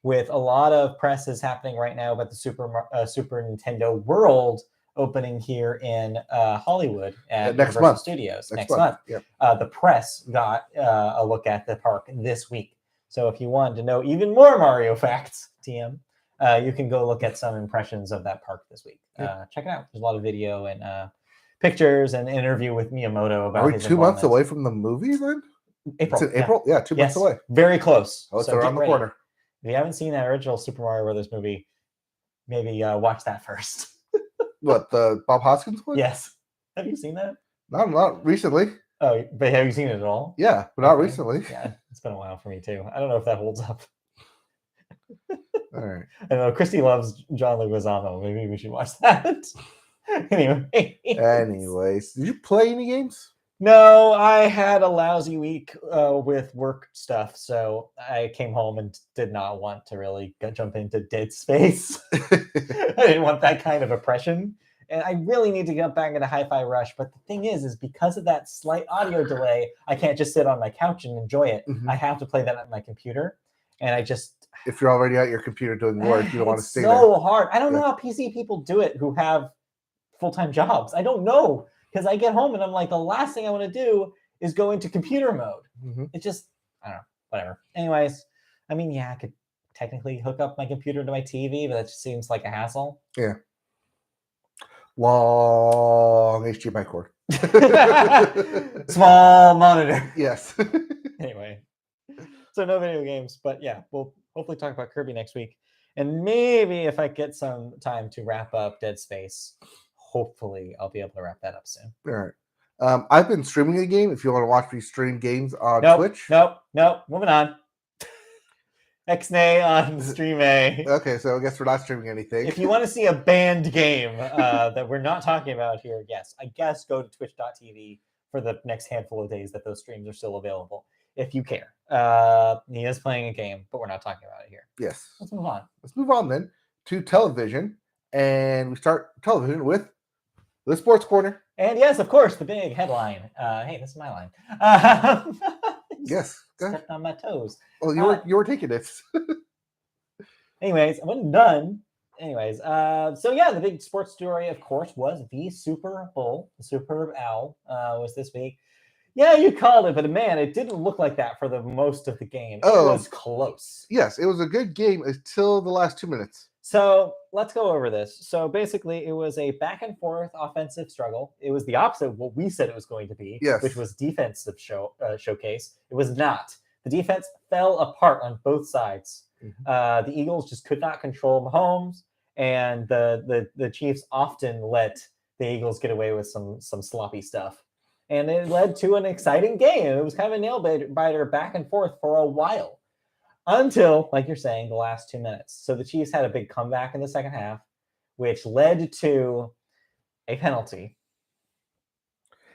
with a lot of press is happening right now about the Super Nintendo World opening here in Hollywood at Universal Studios next month. Yep. The press got a look at the park this week. So if you wanted to know even more Mario facts, TM, you can go look at some impressions of that park this week. Check it out. There's a lot of video and pictures and interview with Miyamoto about Are we his 2 months involvement. away from the movie then? April. It's in April? Yeah, 2 months away. Very close. Oh, it's So around get the ready. corner. If you haven't seen that original Super Mario Brothers movie, maybe watch that first. What, the Bob Hoskins one? Yes. Have you seen that? Not recently. Oh, but have you seen it at all? Yeah, but not recently. Yeah, it's been a while for me too. I don't know if that holds up. All right. I know Christy loves John Leguizamo. Maybe we should watch that. Anyways, did you play any games? No, I had a lousy week with work stuff, so I came home and did not want to really jump into Dead Space. I didn't want that kind of oppression, and I really need to get back into Hi-Fi Rush. But the thing is because of that slight audio delay, I can't just sit on my couch and enjoy it. Mhm. I have to play that on my computer, and I just If you're already at your computer doing work, you don't want to stay so hard. I don't Yeah. know how PC people do it who have full-time jobs. I don't know. Because I get home and I'm like, the last thing I want to do is go into computer mode. there. Mhm. It just, I don't know, whatever. Anyways, I mean, yeah, I could technically hook up my computer to my TV, but that just seems like a hassle. Long HDMI cord. Small monitor. Yes. Anyway, so no video games, but yeah, we'll hopefully talk about Kirby next week. And maybe if I get some time to wrap up Dead Space, hopefully I'll be able to wrap that up soon. All right. I've been streaming a game. If you want to watch me stream games on Twitch. Nope. Moving on. Xnay on Stream A. Okay, so I guess we're not streaming anything. If you want to see a banned game that we're not talking about here, yes, I guess go to twitch.tv for the next handful of days that those streams are still available, if you care. He is playing a game, but we're not talking about it here. Yes. Let's move on. Let's move on then to television. And we start television with the Sports Corner. And yes, of course, the big headline. Hey, this is my line. Yes. Go ahead. Stepped on my toes. Well, you were taking it. Anyways, I wasn't done. Anyways, so yeah, the big sports story, of course, was the Super Bowl. The Superb Owl was this week. Yeah, you called it, but man, it didn't look like that for the most of the game. It was close. Yes, it was a good game until the last 2 minutes. So let's go over this. So basically, it was a back and forth offensive struggle. It was the opposite of what we said it was going to be, Yes. which was defensive showcase. It was not. The defense fell apart on both sides. Mm-hmm. The Eagles just could not control Mahomes, and the Chiefs often let the Eagles get away with some sloppy stuff. And it led to an exciting game. It was kind of a nail-biter back and forth for a while. Until, like you're saying, the last 2 minutes. So the Chiefs had a big comeback in the second half, which led to a penalty.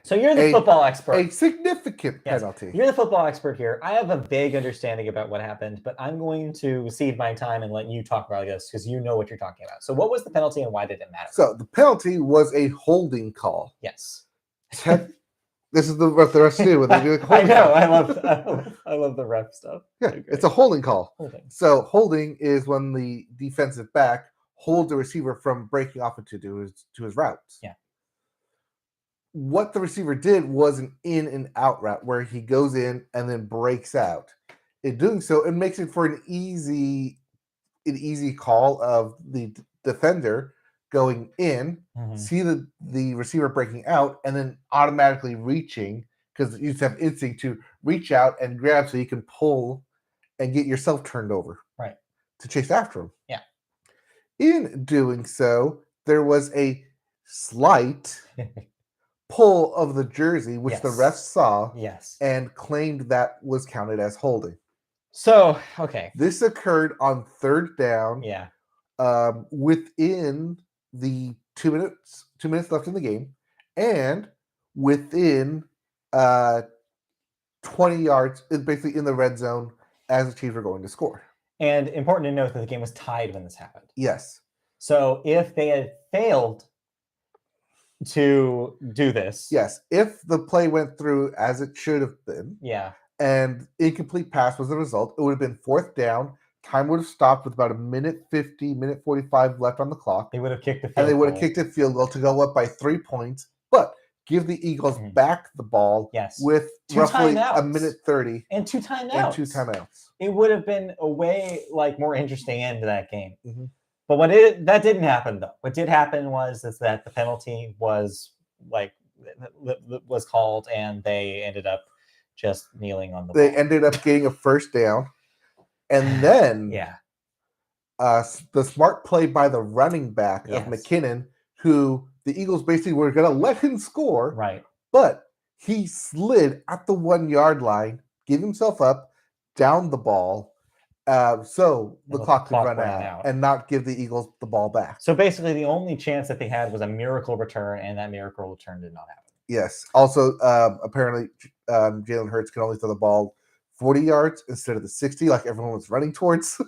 So you're the football expert. A significant penalty. Yes, you're the football expert here. I have a vague understanding about what happened, but I'm going to cede my time and let you talk about this because you know what you're talking about. So what was the penalty and why did it matter? So the penalty was a holding call. Yes. This is what the rest do when they do a I holding know. call. I love the ref stuff. Yeah, it's a holding call. Holding. So holding is when the defensive back holds the receiver from breaking off into his routes. Yeah. What the receiver did was an in and out route where he goes in and then breaks out. In doing so, it makes it for an easy call of the defender going in, see the receiver breaking out, and then automatically reaching, because you just have instinct to reach out and grab so you can pull and get yourself turned over. Right. To chase after him. Yeah. In doing so, there was a slight pull of the jersey, which the ref saw and claimed that was counted as holding. So, okay. This occurred on third down. Yeah. Within the 2 minutes left in the game, and within 20 yards, basically in the red zone as the Chiefs were going to score. And important to note that the game was tied when this happened. Yes. So if they had failed to do this. Yes. If the play went through as it should have been. Yeah. And incomplete pass was the result, it would have been fourth down. Time would have stopped with about a minute 50, minute 45 left on the clock. They would have kicked the field goal. And they would goal. have kicked a field goal to go up by 3 points, but give the Eagles back the ball with roughly a minute 30. And 2 timeouts. It would have been a way more interesting end to that game. Mm-hmm. But that didn't happen, though. What did happen was that the penalty was was called, and they ended up just kneeling on the They ball. ended up getting a first down, and then Yeah. The smart play by the running back of Yes. McKinnon, who the Eagles basically were going to let him score, Right. but he slid at the 1 yard line, gave himself up, down the ball, so the clock could run out and not give the Eagles the ball back. So basically, the only chance that they had was a miracle return, and that miracle return did not happen. Yes. Also, apparently, Jalen Hurts can only throw the ball 40 yards instead of the 60, like everyone was running towards.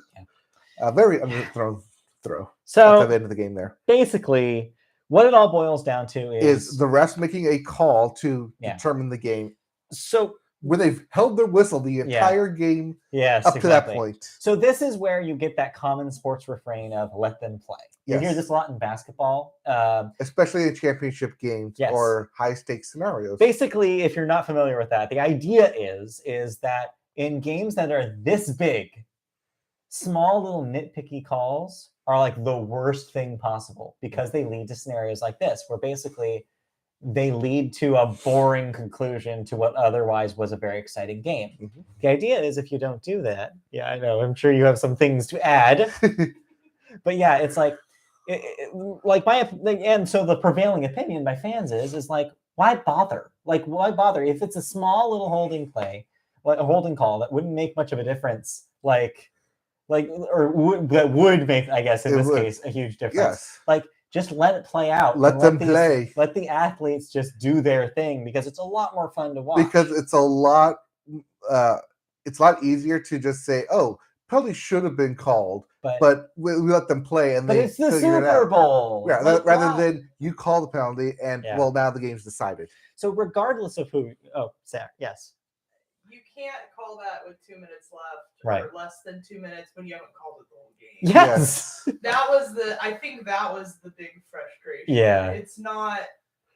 Yeah. Very underthrown throw. So at the end of the game there. Basically, what it all boils down to is the refs making a call to determine the game. So where they've held their whistle the entire game up to that point. So this is where you get that common sports refrain of let them play. You hear this a lot in basketball. Especially in championship games or high-stakes scenarios. Basically, if you're not familiar with that, the idea is that in games that are this big, small little nitpicky calls are like the worst thing possible because they lead to scenarios like this, where basically they lead to a boring conclusion to what otherwise was a very exciting game. Mm-hmm. The idea is if you don't do that, I know, I'm sure you have some things to add, but it's like, and so the prevailing opinion by fans is like, why bother? Like, why bother? If it's a small little holding play, like a holding call that wouldn't make much of a difference, that would make, I guess, in this case, a huge difference. Yes. Like, just let it play out. Let them play. Let the athletes just do their thing because it's a lot more fun to watch. Because it's a lot easier to just say, "Oh, penalty should have been called," but we let them play and it's the Super Bowl. Yeah, rather than you call the penalty and now the game's decided. So regardless of who, Sarah, yes. You can't call that with 2 minutes left right. or less than 2 minutes when you haven't called it the whole game. Yes. I think that was the big frustration. Yeah. It's not,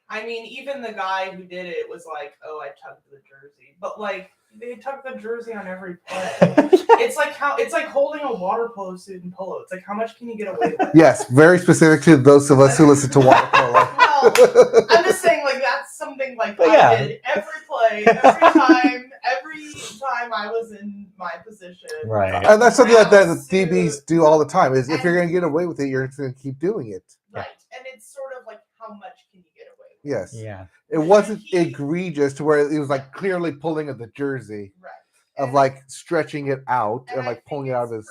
I mean, even the guy who did it was like, oh, I tugged the jersey. But like, they tug the jersey on every play. It's like holding a water polo suit and polo. It's like, how much can you get away with? Yes, very specific to those of us who listen to water polo. Well, I'm just saying, like, that's something like I did every play, every time I was in my position. Right. And that's something that the DBs do all the time, is if you're going to get away with it, you're going to keep doing it. Right. And it's sort of like, how much can you get away with? Yes. Yeah. It wasn't egregious to where it was like clearly pulling of the jersey. Right. Of like stretching it out and like pulling it out of his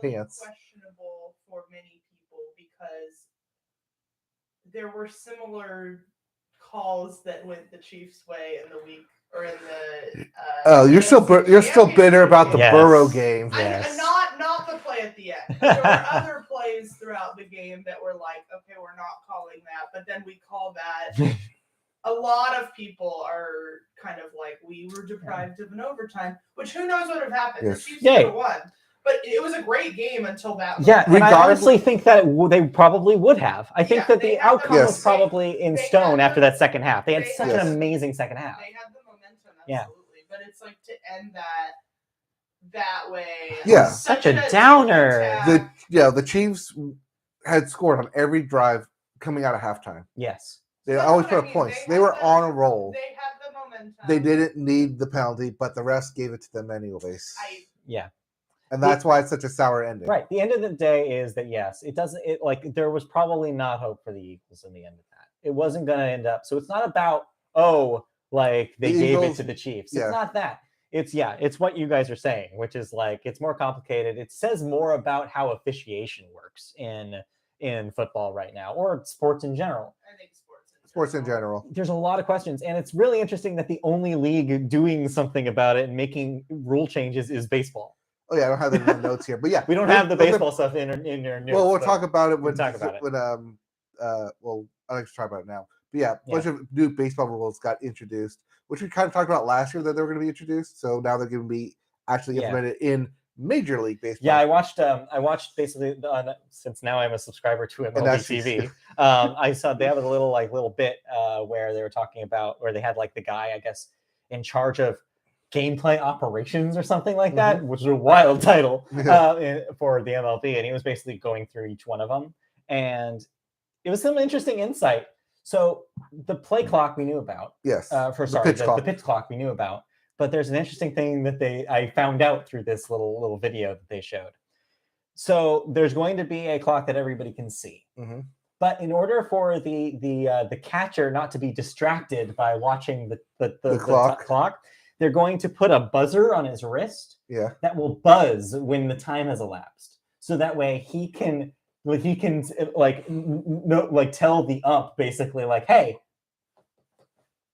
pants. Questionable for many people because there were similar calls that went the Chiefs' way in the week or in the. You're still bitter about the Burrow game. Yes. Not the play at the end. There were other plays throughout the game that were like, okay, we're not calling that, but then we call that. A lot of people are kind of like, we were deprived of an overtime, which who knows what would have happened. Yes. The Chiefs would have won. But it was a great game until that moment. Yeah, and I honestly think that they probably would have. I think that the outcome was probably in stone after that second half. They had such an amazing second half. They had the momentum, absolutely. But it's like to end that way. Yeah. Such a downer. The Chiefs had scored on every drive coming out of halftime. Yes. They always put up points. They were on a roll. They had the momentum. They didn't need the penalty, but the refs gave it to them anyways. Yeah. And that's why it's such a sour ending. Right. The end of the day is that, yes, there was probably not hope for the Eagles in the end of that. It wasn't going to end up. So it's not about, they gave it to the Chiefs. It's not that. It's what you guys are saying, which is like, it's more complicated. It says more about how officiation works in football right now, or sports in general. I think sports in general. There's a lot of questions, and it's really interesting that the only league doing something about it and making rule changes is baseball. Oh yeah, I don't have that in the notes here, but yeah, we don't have the baseball stuff in your notes. Well, we'll talk about it when I like to talk about it now. But yeah, a bunch of new baseball rules got introduced, which we kind of talked about last year that they were going to be introduced. So now they're going to be actually implemented in Major League Baseball. Yeah, I watched basically since now I'm a subscriber to MLB TV. I saw they have a little bit where they were talking about where they had like the guy, I guess, in charge of gameplay operations or something like that, which is a wild title for the MLB, and he was basically going through each one of them, and it was some interesting insight. So the play clock we knew about. Yes. The pitch clock we knew about. But there's an interesting thing that I found out through this little video that they showed. So there's going to be a clock that everybody can see. Mm-hmm. But in order for the catcher not to be distracted by watching the clock, they're going to put a buzzer on his wrist that will buzz when the time has elapsed. So that way he can tell the ump basically like, hey,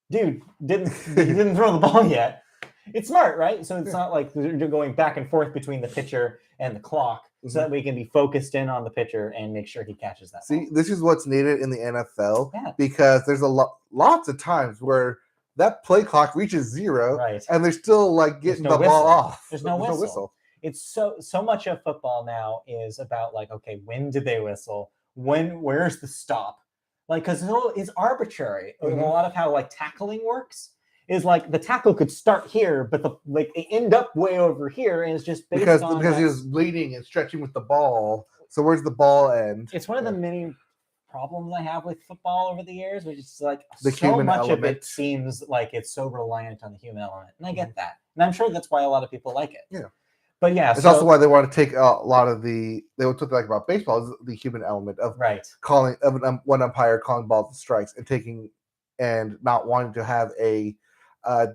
dude, he didn't throw the ball yet. It's smart, right? So it's not like they're going back and forth between the pitcher and the clock, so that we can be focused in on the pitcher and make sure he catches that ball. This is what's needed in the NFL because there's lots of times where that play clock reaches 0, and they're still like getting the ball off. There's no whistle. It's so much of football now is about like, okay, when did they whistle? Where's the stop? Like, because it's arbitrary. A lot of how like tackling works is like the tackle could start here, but they end up way over here, and it's just based because he was bleeding and stretching with the ball. So where's the ball end? It's one of the many problems I have with football over the years, which is like the so much element. of it seems like it's so reliant on the human element, and I get that, and I'm sure that's why a lot of people like it. Yeah, but it's also why they want to take a lot of they what took like about baseball is the human element of calling of one umpire calling balls and strikes and not wanting to have a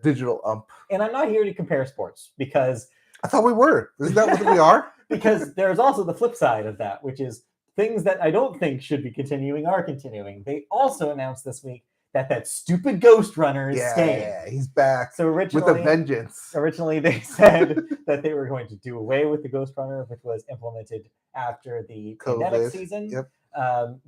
digital ump. And I'm not here to compare sports because I thought we were. Isn't that what we are? Because there's also the flip side of that, which is things that I don't think should be continuing are continuing. They also announced this week that stupid Ghost Runner is staying. Yeah, he's back. So originally, with a vengeance. Originally, they said that they were going to do away with the Ghost Runner, which was implemented after the pandemic season. Yep.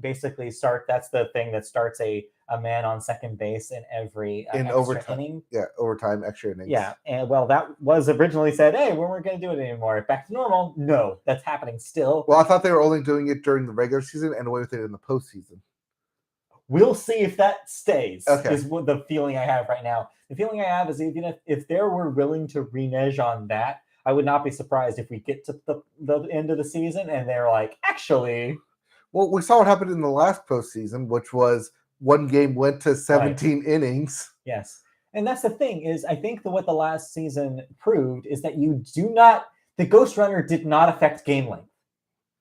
Basically, that's the thing that starts a man on second base in every overtime inning. Yeah, overtime, extra innings. Yeah, and that was originally said, hey, we weren't going to do it anymore. Back to normal. No, that's happening still. Well, I thought they were only doing it during the regular season and away with it in the postseason. We'll see if that stays, is what the feeling I have right now. The feeling I have is even if they were willing to renege on that, I would not be surprised if we get to the end of the season and they're like, actually... Well, we saw what happened in the last postseason, which was one game went to 17 innings. Yes. And that's the thing is I think what the last season proved is that the Ghost Runner did not affect game length.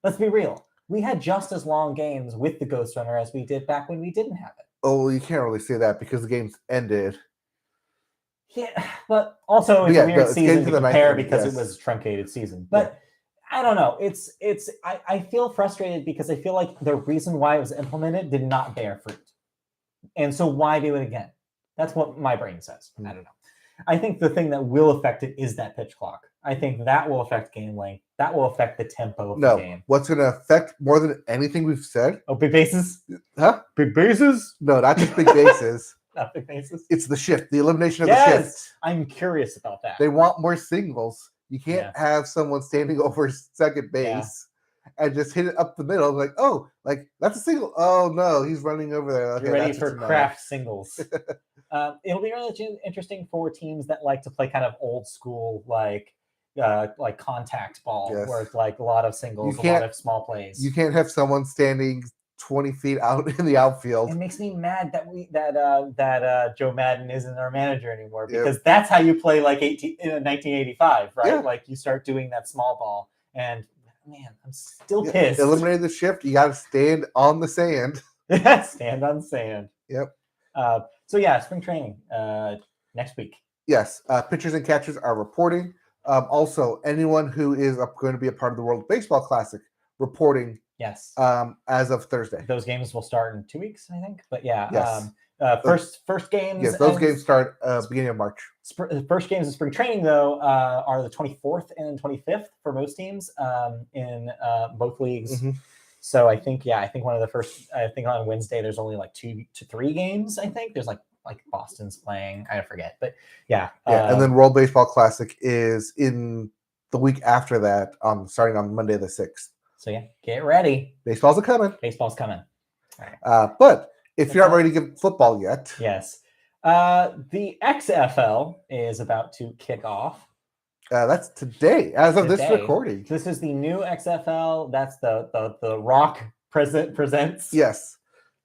Let's be real. We had just as long games with the Ghost Runner as we did back when we didn't have it. Oh, you can't really say that because the games ended. Yeah, but also it's a weird season to compare because it was a truncated season. But I don't know. I feel frustrated because I feel like the reason why it was implemented did not bear fruit. And so why do it again? That's what my brain says. I don't know. I think the thing that will affect it is that pitch clock. I think that will affect game length. That will affect the tempo of the game. What's going to affect more than anything we've said? Oh, big bases? Huh? Big bases? No, not just big bases. Not big bases? It's the shift, the elimination of the shift. I'm curious about that. They want more singles. You can't have someone standing over second base and just hit it up the middle. Like, that's a single. Oh, no, he's running over there. Okay, you're ready for craft singles. It'll be really interesting for teams that like to play kind of old school, like contact ball, where it's like a lot of singles, a lot of small plays. You can't have someone standing 20 feet out in the outfield. It makes me mad that Joe Madden isn't our manager anymore because that's how you play like in 1985, right? Yeah. Like you start doing that small ball, and man, I'm still pissed. Eliminated the shift. You got to stand on the sand. Stand on sand. Yep. So spring training next week. Yes, pitchers and catchers are reporting. Also, anyone who is going to be a part of the World Baseball Classic reporting. Yes. As of Thursday. Those games will start in 2 weeks, I think. But first games. Yes, those games start beginning of March. First games of spring training, though, are the 24th and 25th for most teams in both leagues. Mm-hmm. So I think one of the first. I think on Wednesday there's only like 2 to 3 games. I think there's like Boston's playing. I forget, but and then World Baseball Classic is in the week after that, starting on Monday the 6th. So get ready. Baseball's coming. Baseball's coming. All right. But if you're not ready to get football yet. Yes. The XFL is about to kick off. That's today, as of this recording. This is the new XFL. That's the Rock presents. Yes.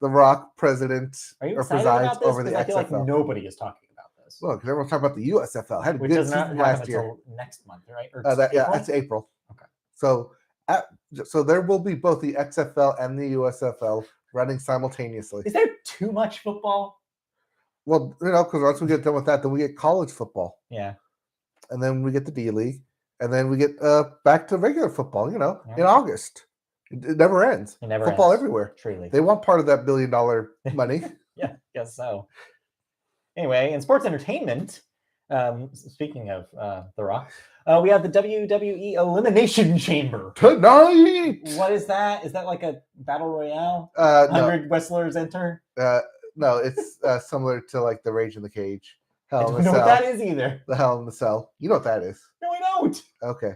The Rock president Are you or excited presides about this? over the Because I feel like XFL. nobody is talking about this. Look, everyone's talking about the USFL. Had a Which good doesn't season happen last year. until next month, right? Or Yeah, April? that's April. Okay. So, so there will be both the XFL and the USFL running simultaneously. Is there too much football? Well, because once we get done with that, then we get college football. Yeah. And then we get the D League, and then we get back to regular football. In August, it never ends. It never football ends. everywhere. Truly. They want part of that $1 billion money. Yeah, guess so. Anyway, in sports entertainment, speaking of The Rock, we have the WWE Elimination Chamber Tonight. What is that? Is that like a battle royale? No, 100 wrestlers enter. no, it's similar to like the Rage in the Cage. I Hell in don't the know Cell. what that is either. The Hell in the Cell. You know what that is? No, I don't. Okay.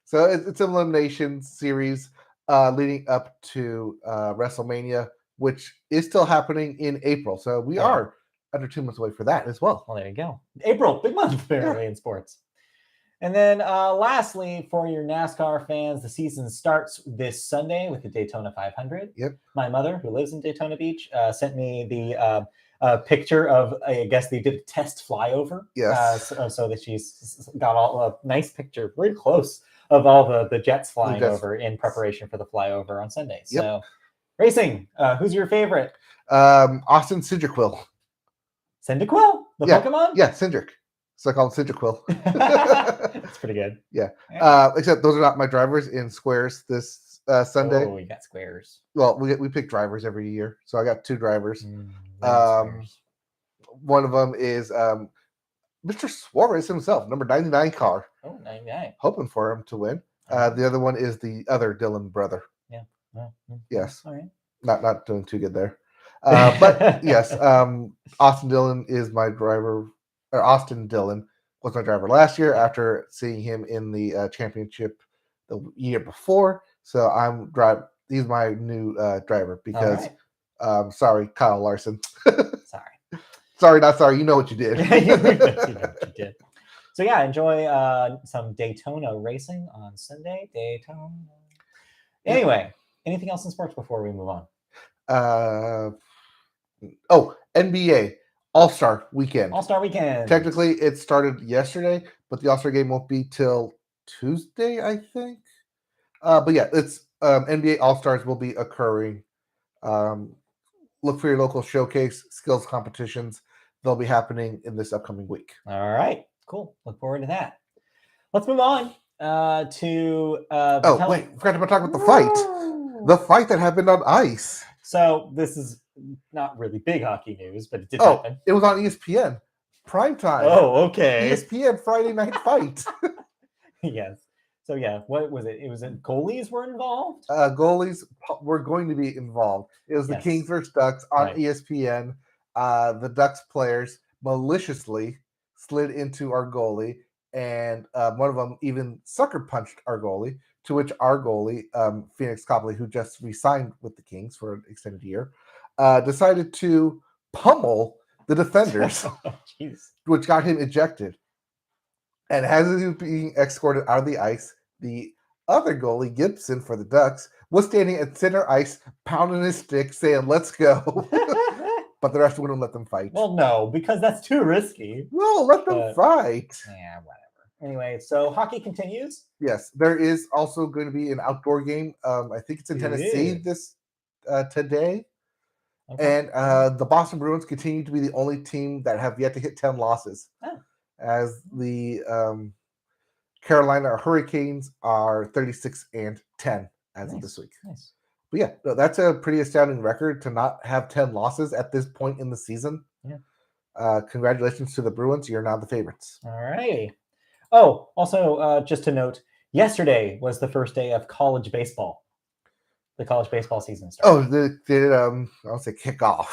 So it's an elimination series leading up to WrestleMania, which is still happening in April. So we are under 2 months away for that as well. Well, there you go. April, big month apparently in sports. And then lastly, for your NASCAR fans, the season starts this Sunday with the Daytona 500. Yep. My mother, who lives in Daytona Beach, sent me the picture of, I guess they did a test flyover. Yes. So that she's got all a nice picture, very close, of all the jets flying over in preparation for the flyover on Sunday. Yep. So racing, who's your favorite? Austin Cindric. Cyndaquil? The Pokemon? Yeah, Cindric. So I call him Cindric. That's pretty good. Yeah. Except those are not my drivers in squares this Sunday. Oh, we got squares. Well, we pick drivers every year. So I got 2 drivers. Squares. One of them is Mr. Suarez himself, number 99 car. Oh, 99. Hoping for him to win. The other one is the other Dillon brother. Yeah. Yes. All right. Not doing too good there. But yes, Austin Dillon is my driver. Or Austin Dillon was my driver last year after seeing him in the championship the year before. So he's my new driver because sorry, Kyle Larson. Sorry, not sorry. You know what you did. You know what you did. So yeah, enjoy some Daytona racing on Sunday. Daytona. Anyway, anything else in sports before we move on? NBA All-Star Weekend. All-Star Weekend. Technically, it started yesterday, but the All-Star game won't be till Tuesday, I think. But yeah, it's NBA All-Stars will be occurring. Look for your local showcase skills competitions. They'll be happening in this upcoming week. All right, cool. Look forward to that. Let's move on to. Wait, forgot to talk about the fight. The fight that happened on ice. So this is not really big hockey news, but it did happen. It was on ESPN. Primetime. Oh, okay. ESPN Friday Night Fight. Yes. So yeah, what was it? It was goalies were involved? Goalies were going to be involved. It was the Kings versus Ducks on ESPN. The Ducks players maliciously slid into our goalie, and one of them even sucker punched our goalie, to which our goalie, Phoenix Copley, who just re-signed with the Kings for an extended year, decided to pummel the defenders, which got him ejected. And as he was being escorted out of the ice, the other goalie, Gibson, for the Ducks, was standing at center ice, pounding his stick, saying, "Let's go." But the rest wouldn't let them fight. Well, no, because that's too risky. No, let them fight. Yeah, whatever. Anyway, so hockey continues. Yes, there is also going to be an outdoor game. I think it's in Tennessee today. Okay. And the Boston Bruins continue to be the only team that have yet to hit 10 losses. Oh. As the Carolina Hurricanes are 36-10 as of this week. Nice. But yeah, that's a pretty astounding record to not have 10 losses at this point in the season. Yeah. Congratulations to the Bruins. You're now the favorites. All right. Oh, also, just to note, yesterday was the first day of college baseball. The college baseball season started. Oh, I don't say kick off.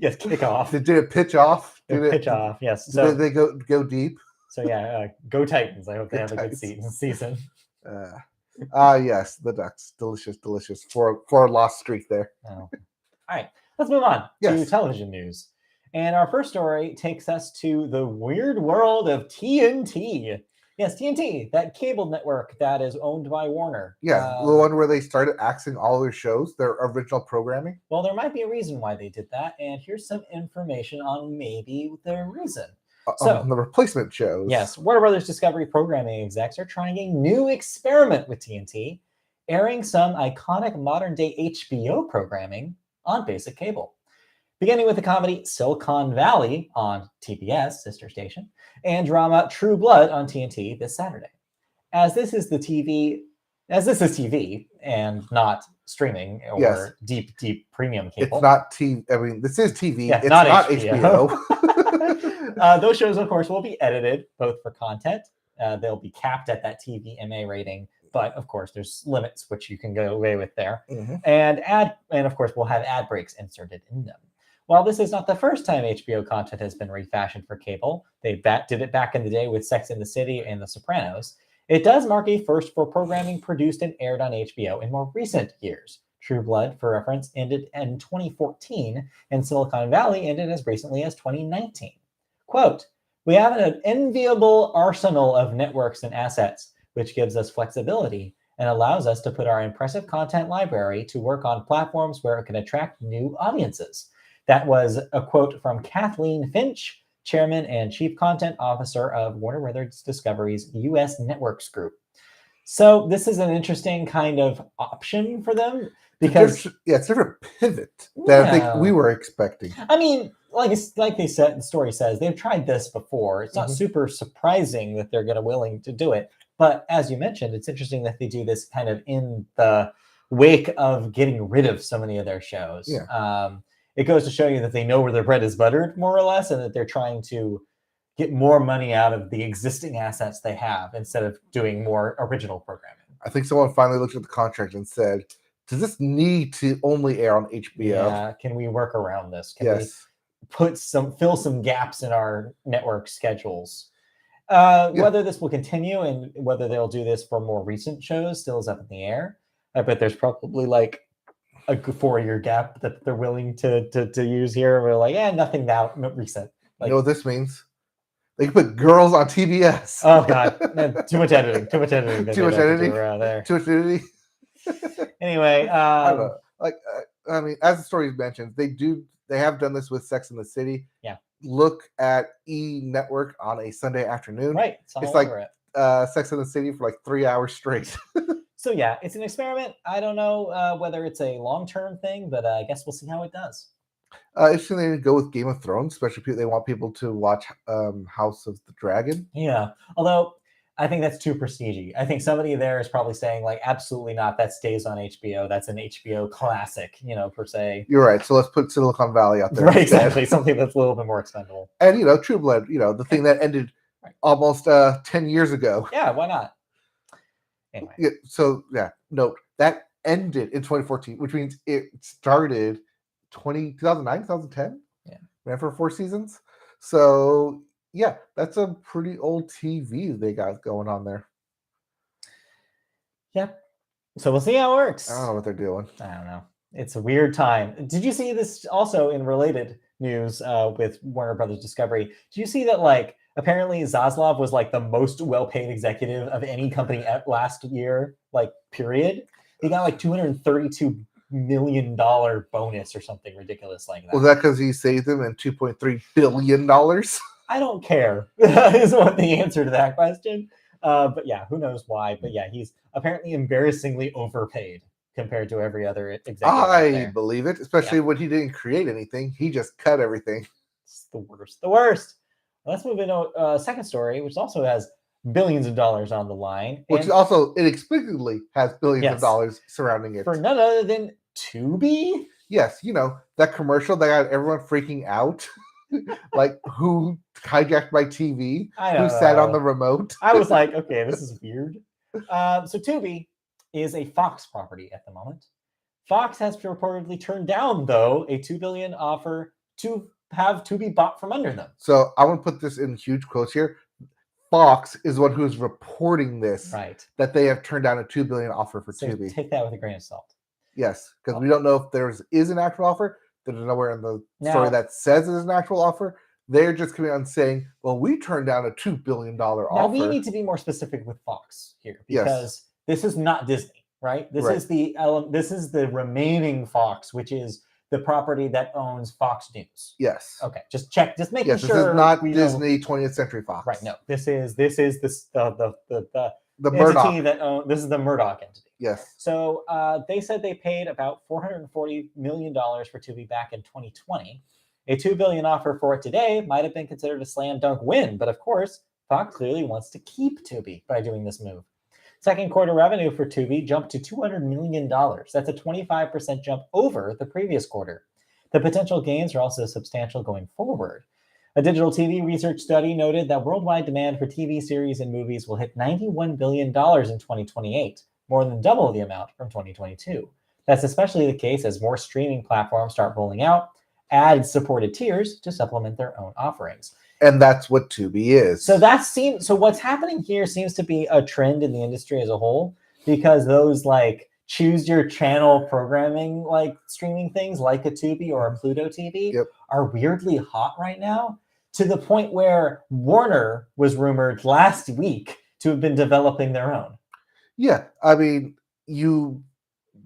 Yes, kick off. Did it pitch off? Pitch off, yes. So did they go deep? So yeah, go Titans. I hope they have a good season. Yes, the Ducks. Delicious. 4 loss streak there. Oh. All right, let's move on to television news. And our first story takes us to the weird world of TNT. Yes, TNT, that cable network that is owned by Warner. Yeah, the one where they started axing all their shows, their original programming. Well, there might be a reason why they did that, and here's some information on maybe the reason. So, the replacement shows. Yes, Warner Brothers Discovery programming execs are trying a new experiment with TNT, airing some iconic modern-day HBO programming on basic cable. Beginning with the comedy Silicon Valley on TBS, sister station, and drama True Blood on TNT this Saturday. As this is TV and not streaming or Yes. deep premium cable. It's not TV. I mean, this is TV. Yeah, it's not not HBO. HBO. Those shows, of course, will be edited both for content. They'll be capped at that TVMA rating, but of course, there's limits which you can go away with there. Mhm. And of course, we'll have ad breaks inserted in them. While this is not the first time HBO content has been refashioned for cable, they did it back in the day with Sex and the City and The Sopranos. It does mark a first for programming produced and aired on HBO in more recent years. True Blood, for reference, ended in 2014, and Silicon Valley ended as recently as 2019. Quote, "We have an enviable arsenal of networks and assets, which gives us flexibility and allows us to put our impressive content library to work on platforms where it can attract new audiences." That was a quote from Kathleen Finch, Chairman and Chief Content Officer of Warner Brothers Discovery's U.S. Networks Group. So this is an interesting kind of option for them because it's a different pivot that I think we were expecting. I mean, like they said, the story says they've tried this before. It's not super surprising that they're willing to do it. But as you mentioned, it's interesting that they do this kind of in the wake of getting rid of so many of their shows. Yeah. It goes to show you that they know where their bread is buttered, more or less, and that they're trying to get more money out of the existing assets they have instead of doing more original programming. I think someone finally looked at the contract and said, does this need to only air on HBO? Yeah, can we work around this? Can we fill some gaps in our network schedules? Whether this will continue and whether they'll do this for more recent shows still is up in the air. I bet there's probably like a 4-year gap that they're willing to use here. We're like, nothing now recent. Like, you know what this means? They can put girls on TBS. Oh God, too much editing. Too much editing. Too much editing around there. Too much editing. Anyway, I don't know. I mean, as the story mentions, they have done this with Sex and the City. Yeah. Look at E! Network on a Sunday afternoon. Right. It's like Sex and the City for like 3 hours straight. So yeah, it's an experiment. I don't know whether it's a long-term thing, but I guess we'll see how it does. Interesting they go with Game of Thrones, especially they want people to watch House of the Dragon. Yeah, although I think that's too prestige-y. I think somebody there is probably saying like, absolutely not. That stays on HBO. That's an HBO classic, per se. You're right. So let's put Silicon Valley out there. Right, exactly. Something that's a little bit more expendable. And True Blood, the thing that ended almost 10 years ago. Yeah, why not? Anyway. Yeah, so note that ended in 2014, which means it started 2009, 2010. Yeah, ran for 4 seasons. So yeah, that's a pretty old TV they got going on there. Yep. So we'll see how it works. I don't know what they're doing. I don't know. It's a weird time. Did you see this also in related news with Warner Brothers Discovery? Did you see that apparently Zaslav was the most well-paid executive of any company last year, period? He got $232 million bonus or something ridiculous like that. Was that because he saved them in $2.3 billion? I don't care is what the answer to that question. But yeah, who knows why? But yeah, he's apparently embarrassingly overpaid compared to every other executive. I believe it, especially when he didn't create anything. He just cut everything. It's the worst. The worst. Let's move into a second story, which also has billions of dollars on the line. Which also inexplicably has billions of dollars surrounding it. For none other than Tubi? Yes, that commercial that got everyone freaking out. Who hijacked my TV? Who sat on the remote? I was like, okay, this is weird. So Tubi is a Fox property at the moment. Fox has reportedly turned down, though, a $2 billion offer to have Tubi bought from under them. So I want to put this in huge quotes here. Fox is one who is reporting this, right? That they have turned down a $2 billion offer for so Tubi. Take that with a grain of salt. Yes, because we don't know if there is an actual offer. There's nowhere in the story that says it is an actual offer. They're just coming out and saying, well, we turned down a $2 billion Now offer. we need to be more specific with Fox here Yes. because this is not Disney, right? This Right. is this is the remaining Fox, which is the property that owns Fox News. Yes. Okay, just making Yes, sure. this is not we know- Disney 20th Century Fox. Right. No, this is the Murdoch. entity that this is the Murdoch entity. Yes. So they said they paid about $440 million for Tubi back in 2020. A $2 billion offer for it today might have been considered a slam dunk win, but of course, Fox clearly wants to keep Tubi by doing this move. Second quarter revenue for Tubi jumped to $200 million. That's a 25% jump over the previous quarter. The potential gains are also substantial going forward. A digital TV research study noted that worldwide demand for TV series and movies will hit $91 billion in 2028, more than double the amount from 2022. That's especially the case as more streaming platforms start rolling out ad-supported tiers to supplement their own offerings. And that's what Tubi is. So what's happening here seems to be a trend in the industry as a whole, because those like choose your channel programming like streaming things like a Tubi or a Pluto TV are weirdly hot right now, to the point where Warner was rumored last week to have been developing their own. Yeah, I mean, you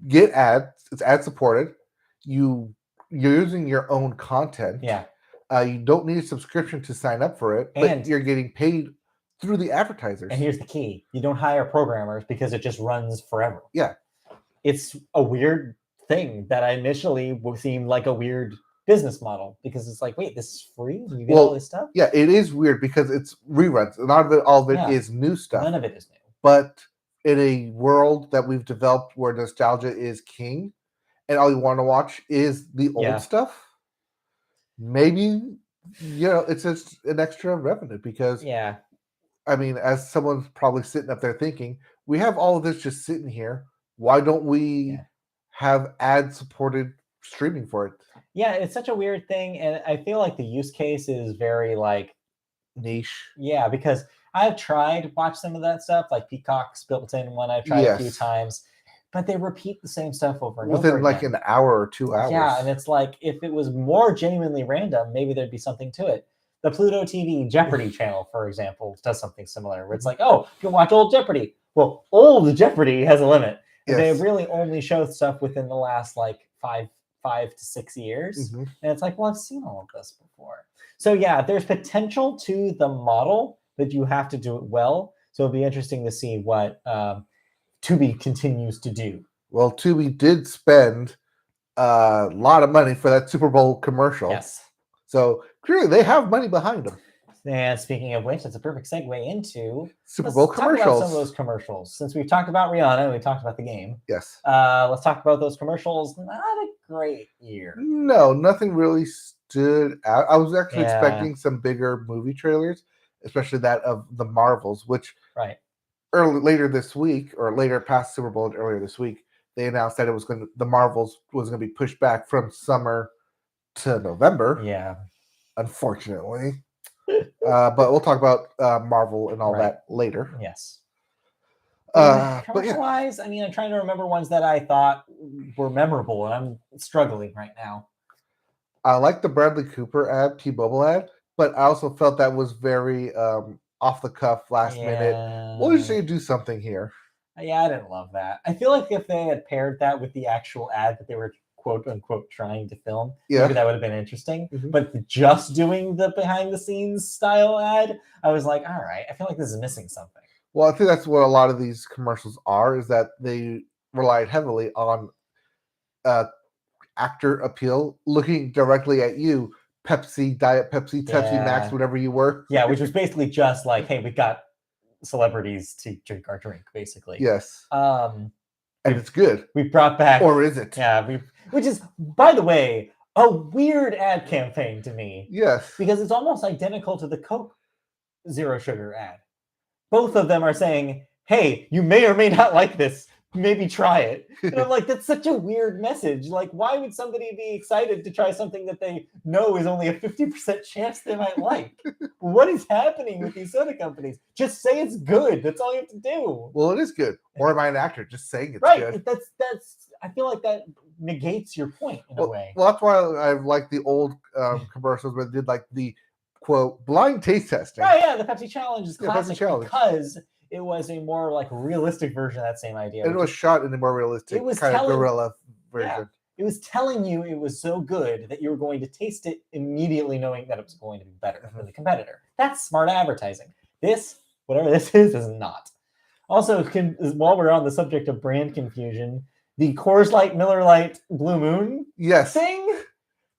get ads, it's ad supported, you're using your own content. Yeah. You don't need a subscription to sign up for it, but you're getting paid through the advertisers. And here's the key. You don't hire programmers because it just runs forever. Yeah. It's a weird thing that initially seemed like a weird business model, because it's like, wait, this is free? You get all this stuff? Yeah, it is weird because it's reruns. All of it is new stuff. None of it is new. But in a world that we've developed where nostalgia is king and all you want to watch is the old stuff, maybe, it's just an extra revenue because, I mean, as someone's probably sitting up there thinking, we have all of this just sitting here. Why don't we have ad-supported streaming for it? Yeah, it's such a weird thing, and I feel like the use case is very, like... niche. Yeah, because I've tried to watch some of that stuff, like Peacock's built-in one I've tried a few times, but they repeat the same stuff over and over within again. like an hour or 2 hours. Yeah, and it's like, if it was more genuinely random, maybe there'd be something to it. The Pluto TV Jeopardy channel, for example, does something similar, where it's like, oh, you can watch old Jeopardy. Well, old Jeopardy has a limit. Yes. They really only show stuff within the last like 5 to 6 years. And it's like, well, I've seen all of this before. So yeah, there's potential to the model, but you have to do it well. So it'll be interesting to see what Tubi continues to do. Well, Tubi did spend a lot of money for that Super Bowl commercial. Yes. So clearly they have money behind them. And speaking of which, that's a perfect segue into Super Bowl commercials. Talk about some of those commercials. Since we've talked about Rihanna, we talked about the game. Yes. Let's talk about those commercials. Not a great year. No, nothing really stood out. I was actually expecting some bigger movie trailers, especially that of the Marvels, which later this week, or later past Super Bowl and earlier this week, they announced that the Marvels was going to be pushed back from summer to November. Yeah. Unfortunately. But we'll talk about Marvel and all that later. Yes. Commercial-wise, I mean, I'm trying to remember ones that I thought were memorable, and I'm struggling right now. I like the Bradley Cooper ad, T-Mobile ad, but I also felt that was very off the cuff, last minute. We'll just say do something here. Yeah, I didn't love that. I feel like if they had paired that with the actual ad that they were quote unquote trying to film, maybe that would have been interesting. But just doing the behind the scenes style ad, I was like, all right, I feel like this is missing something. Well, I think that's what a lot of these commercials are, is that they relied heavily on actor appeal, looking directly at you. Pepsi, Diet Pepsi, Pepsi Max, whatever you were. Yeah, which was basically just like, hey, we got celebrities to drink our drink, basically. Yes. And it's good. We brought back... Or is it? Yeah, which is, by the way, a weird ad campaign to me. Yes. Because it's almost identical to the Coke Zero Sugar ad. Both of them are saying, hey, you may or may not like this. Maybe try it. And I'm like, that's such a weird message. Like, why would somebody be excited to try something that they know is only a 50% chance they might like? What is happening with these soda companies? Just say it's good. That's all you have to do. Well, it is good. Or am I an actor just saying it's good? That's. I feel like that negates your point in a way. Well, that's why I like the old commercials where they did like the quote, blind taste testing. Oh yeah, the Pepsi challenge is Yeah, Pepsi classic challenge. because it was a more like realistic version of that same idea. And it was shot in a more realistic It was kind of telling- guerrilla version. Yeah. It was telling you it was so good that you were going to taste it immediately knowing that it was going to be better than the competitor. That's smart advertising. This, whatever this is not. Also, while we're on the subject of brand confusion, the Coors Light, Miller Lite, Blue Moon Yes. thing,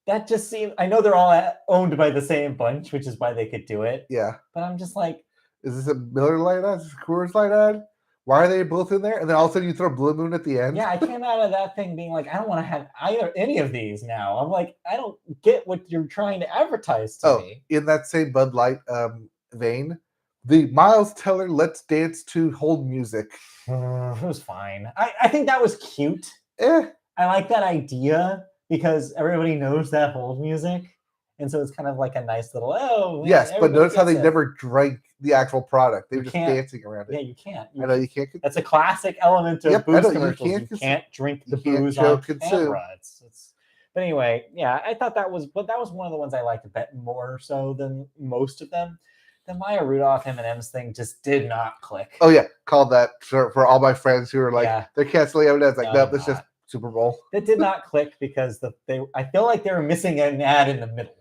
that just seemed... I know they're all owned by the same bunch, which is why they could do it. Yeah. But I'm just like... Is this a Miller Lite ad? Is this a Coors Light ad? Why are they both in there? And then all of a sudden you throw Blue Moon at the end? Yeah, I came out of that thing being like, I don't want to have any of these now. I'm like, I don't get what you're trying to advertise to me. In that same Bud Light vein, the Miles Teller Let's Dance to Hold Music. It was fine. I think that was cute. I like that idea because everybody knows that hold music. And so it's kind of like a nice little, yes, but notice how they gets it. never drank the actual product. They were You just can't- dancing around it. Yeah, you can't. I know you can't. That's a classic element of Yep, I booze know, you commercials. You can't drink the you can't booze show on consume. camera. But anyway, yeah, I thought that was one of the ones I liked a bit more so than most of them. The Maya Rudolph M&M's thing just did not click. Oh yeah, called that for all my friends who are like, Yeah. they're canceling M&M's. Like, No, nope, it's just Super Bowl. It did not click because I feel like they were missing an ad in the middle.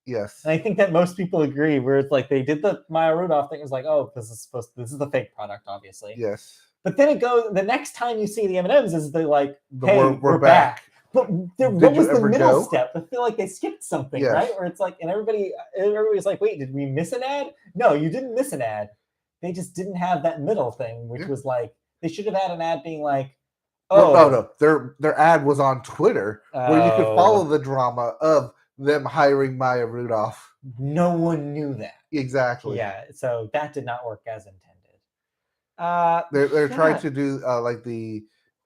Yes. And I think that most people agree where it's like they did the Maya Rudolph thing. It was like, oh, this is the fake product, obviously. Yes. But then it goes, the next time you see the M&M's is they're like, hey, We're back. But what Did was you the ever middle go? step? I feel like they skipped something, Yes. right? Or it's like, and everybody's like, wait, did we miss an ad? No, you didn't miss an ad. They just didn't have that middle thing, which Yeah. was like, they should have had an ad being like, No. Their ad was on Twitter where you could Oh. follow the drama of them hiring Maya Rudolph. No one knew that. Exactly. Yeah, so that did not work as intended. They're trying Yeah. to do like the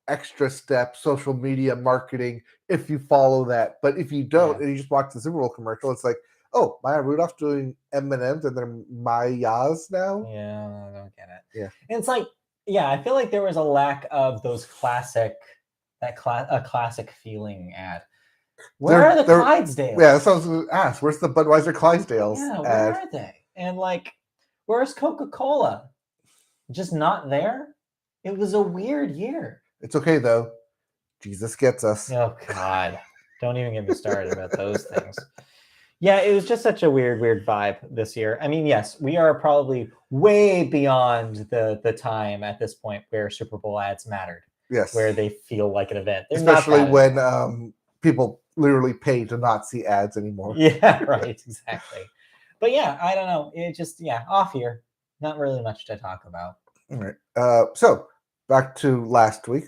extra step social media marketing if you follow that, but if you don't and you just watch the Super Bowl commercial, it's like, oh, Maya Rudolph doing M&Ms and they're Mayas now. Yeah, I don't get it. Yeah. And it's like, yeah, I feel like there was a lack of those classic feeling ad. Where are the Clydesdales? Yeah, that's what I was going to ask. Where's the Budweiser Clydesdales Yeah, where ad? are they? And like, where's Coca-Cola? Just not there? It was a weird year. It's okay though. Jesus gets us. Oh God. Don't even get me started about those things. Yeah, it was just such a weird vibe this year. I mean, yes, we are probably way beyond the time at this point where Super Bowl ads mattered, Yes. where they feel like an event. They're not Especially that when people literally pay to not see ads anymore. Yeah, right, exactly. But yeah, I don't know. It just, off here. Not really much to talk about. All right. So back to last week.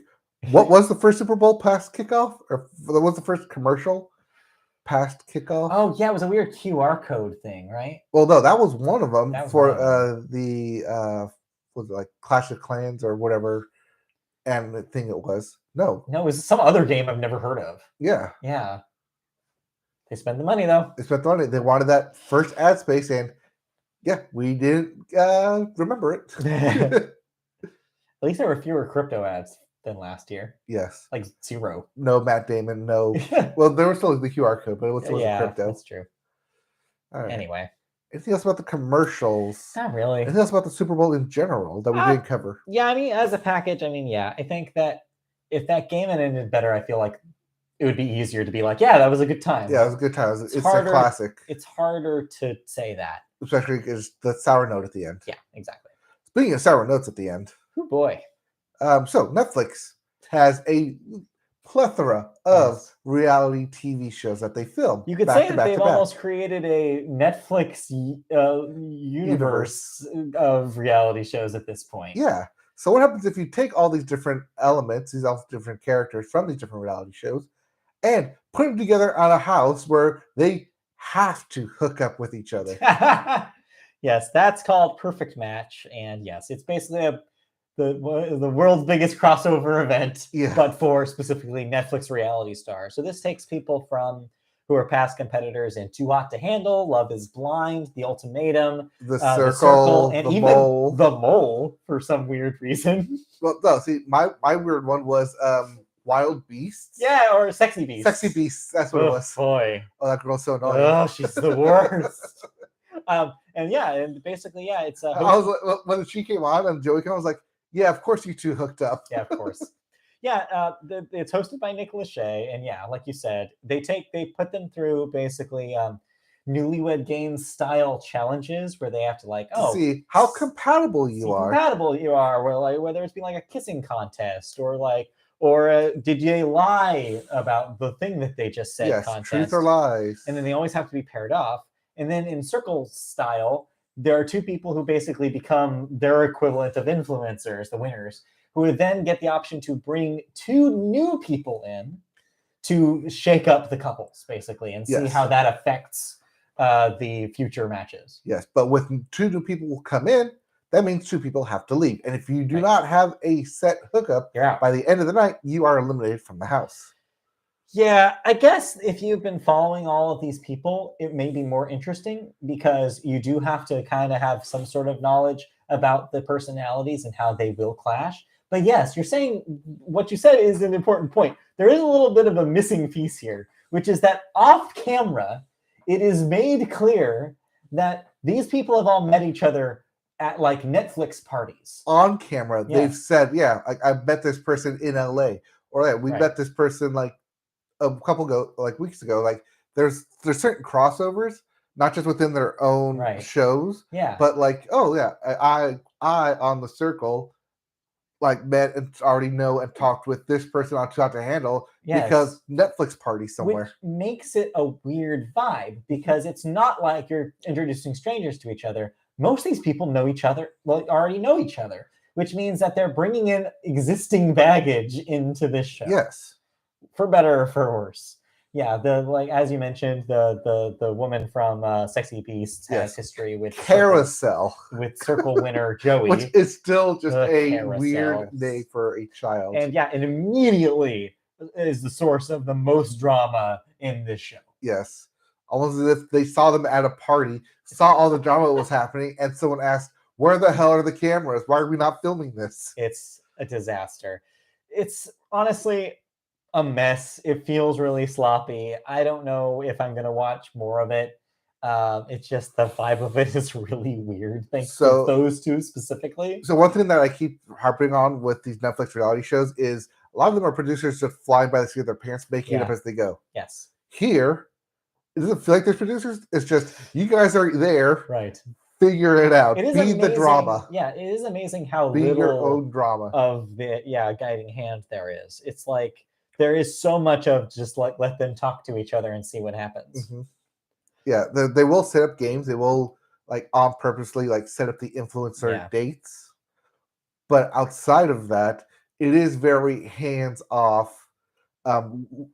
What was the first Super Bowl past kickoff? Or what was the first commercial past kickoff? Oh, yeah, it was a weird QR code thing, right? Well, no, that was one of them That was for one of the was it like Clash of Clans or whatever and the thing it was. No. No, it was some other game I've never heard of. Yeah. Yeah. They spent the money, though. They spent the money. They wanted that first ad space, and yeah, we didn't remember it. At least there were fewer crypto ads than last year. Yes. Like 0. No Matt Damon, no. Well, there was still the QR code, but it was still crypto. That's true. All right. Anyway. Anything else about the commercials? Not really. Anything else about the Super Bowl in general that we didn't cover? Yeah, I mean, as a package, I think that if that game had ended better, I feel like it would be easier to be like, yeah, that was a good time. Yeah, it was a good time. It's a harder- classic. It's harder to say that. Especially because the sour note at the end. Yeah, exactly. Speaking of sour notes at the end. Oh boy. So Netflix has a plethora of reality TV shows that they film. You could say that they've almost created a Netflix universe of reality shows at this point. Yeah. So what happens if you take all these different elements, these all different characters from these different reality shows, and put them together on a house where they have to hook up with each other? Yes, that's called Perfect Match, and yes, it's basically the world's biggest crossover event, but for specifically Netflix reality stars. So this takes people from who are past competitors in Too Hot to Handle, Love is Blind, The Ultimatum, The Circle, and The even Mole. The Mole for some weird reason. Well, no, see, my weird one was Wild Beasts. Yeah, or Sexy Beasts. Sexy Beasts, that's what it was. Boy. Oh, that girl's so annoying. Oh, she's the worst. And yeah, and basically, yeah, it's I was like, when she came on and Joey came on, I was like, yeah, of course you two hooked up. yeah, of course. Yeah, it's hosted by Nick Lachey, and yeah, like you said, they put them through basically newlywed games style challenges where they have to like, To see how compatible you are. compatible you are, where like whether it's been like a kissing contest or like did they lie about the thing that they just said Yes, contest, truth or lies. and then they always have to be paired off. And then in circle style, there are two people who basically become their equivalent of influencers, the winners, who would then get the option to bring two new people in to shake up the couples, basically, and see Yes. how that affects the future matches. Yes, but with two new people will come in, that means two people have to leave. And if you do Right. not have a set hookup, You're out. by the end of the night, you are eliminated from the house. Yeah, I guess if you've been following all of these people, it may be more interesting because you do have to kind of have some sort of knowledge about the personalities and how they will clash. But yes, you're saying what you said is an important point. There is a little bit of a missing piece here, which is that off camera, it is made clear that these people have all met each other at like Netflix parties. On camera, Yeah. they've said, yeah, I met this person in LA. Or yeah, we Right. met this person like a couple weeks ago. Like there's certain crossovers, not just within their own Right. shows, Yeah. but like, oh yeah, I on the circle like met and already know and talked with this person on Too Hot to Handle because Netflix party somewhere. Which makes it a weird vibe because it's not like you're introducing strangers to each other. Most of these people know each other, already know each other, which means that they're bringing in existing baggage into this show. Yes. For better or for worse. Yeah, as you mentioned, the woman from Sexy Beasts has history with Carousel, with circle winner Joey, which is still just The a Carousel. weird name for a child. and yeah, it immediately is the source of the most drama in this show. Yes, almost as if they saw them at a party, saw all the drama that was happening, and someone asked, "Where the hell are the cameras? Why are we not filming this?" It's a disaster. It's honestly a mess. It feels really sloppy. I don't know if I'm gonna watch more of it. It's just the vibe of it is really weird. Thanks to those two specifically. So one thing that I keep harping on with these Netflix reality shows is a lot of them are producers just flying by the seat of their pants, making it up as they go. Yes. Here, it doesn't feel like there's producers. It's just you guys are there. Right. Figure it out. It is Be amazing, the drama. Yeah, it is amazing how Be little your own drama of the guiding hand there is. It's like there is so much of just like let them talk to each other and see what happens. Mm-hmm. Yeah, they will set up games. They will like on purposely like set up the influencer dates. But outside of that, it is very hands off.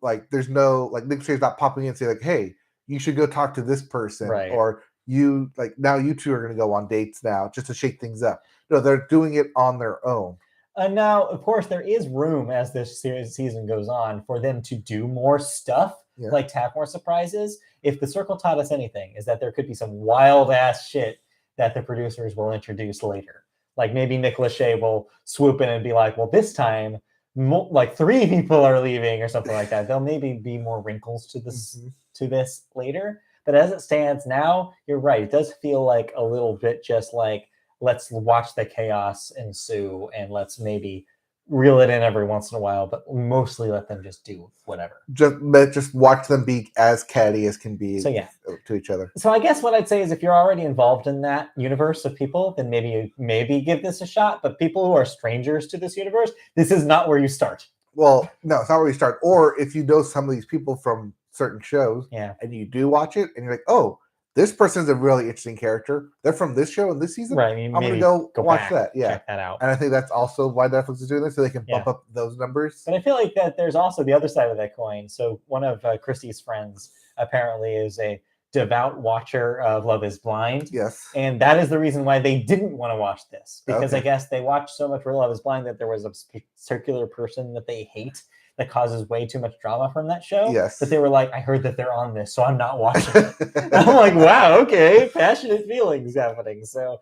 Like there's no like Nick Lachey's not popping in and saying like, "Hey, you should go talk to this person," or you like now you two are going to go on dates now just to shake things up. No, they're doing it on their own. And now, of course, there is room as this season goes on for them to do more stuff, like to have more surprises. If the circle taught us anything, is that there could be some wild ass shit that the producers will introduce later. Like maybe Nick Lachey will swoop in and be like, "Well, this time, like 3 people are leaving," or something like that. There'll maybe be more wrinkles to this later. But as it stands now, you're right. It does feel like a little bit just like, let's watch the chaos ensue and let's maybe reel it in every once in a while, but mostly let them just do whatever. Just watch them be as catty as can be to each other. So I guess what I'd say is if you're already involved in that universe of people, then maybe give this a shot. But people who are strangers to this universe, this is not where you start. Well, no, it's not where you start. Or if you know some of these people from certain shows and you do watch it and you're like, oh, this person's a really interesting character. They're from this show and this season. Right. I'm going to go watch that. Yeah. Check that out. And I think that's also why Netflix is doing this, so they can bump up those numbers. But I feel like that there's also the other side of that coin. So one of Christy's friends apparently is a devout watcher of Love is Blind. Yes. And that is the reason why they didn't want to watch this. Because I guess they watched so much for Love is Blind that there was a circular person that they hate that causes way too much drama from that show. Yes. But they were like, I heard that they're on this, so I'm not watching it. I'm like, wow, okay, passionate feelings happening. So,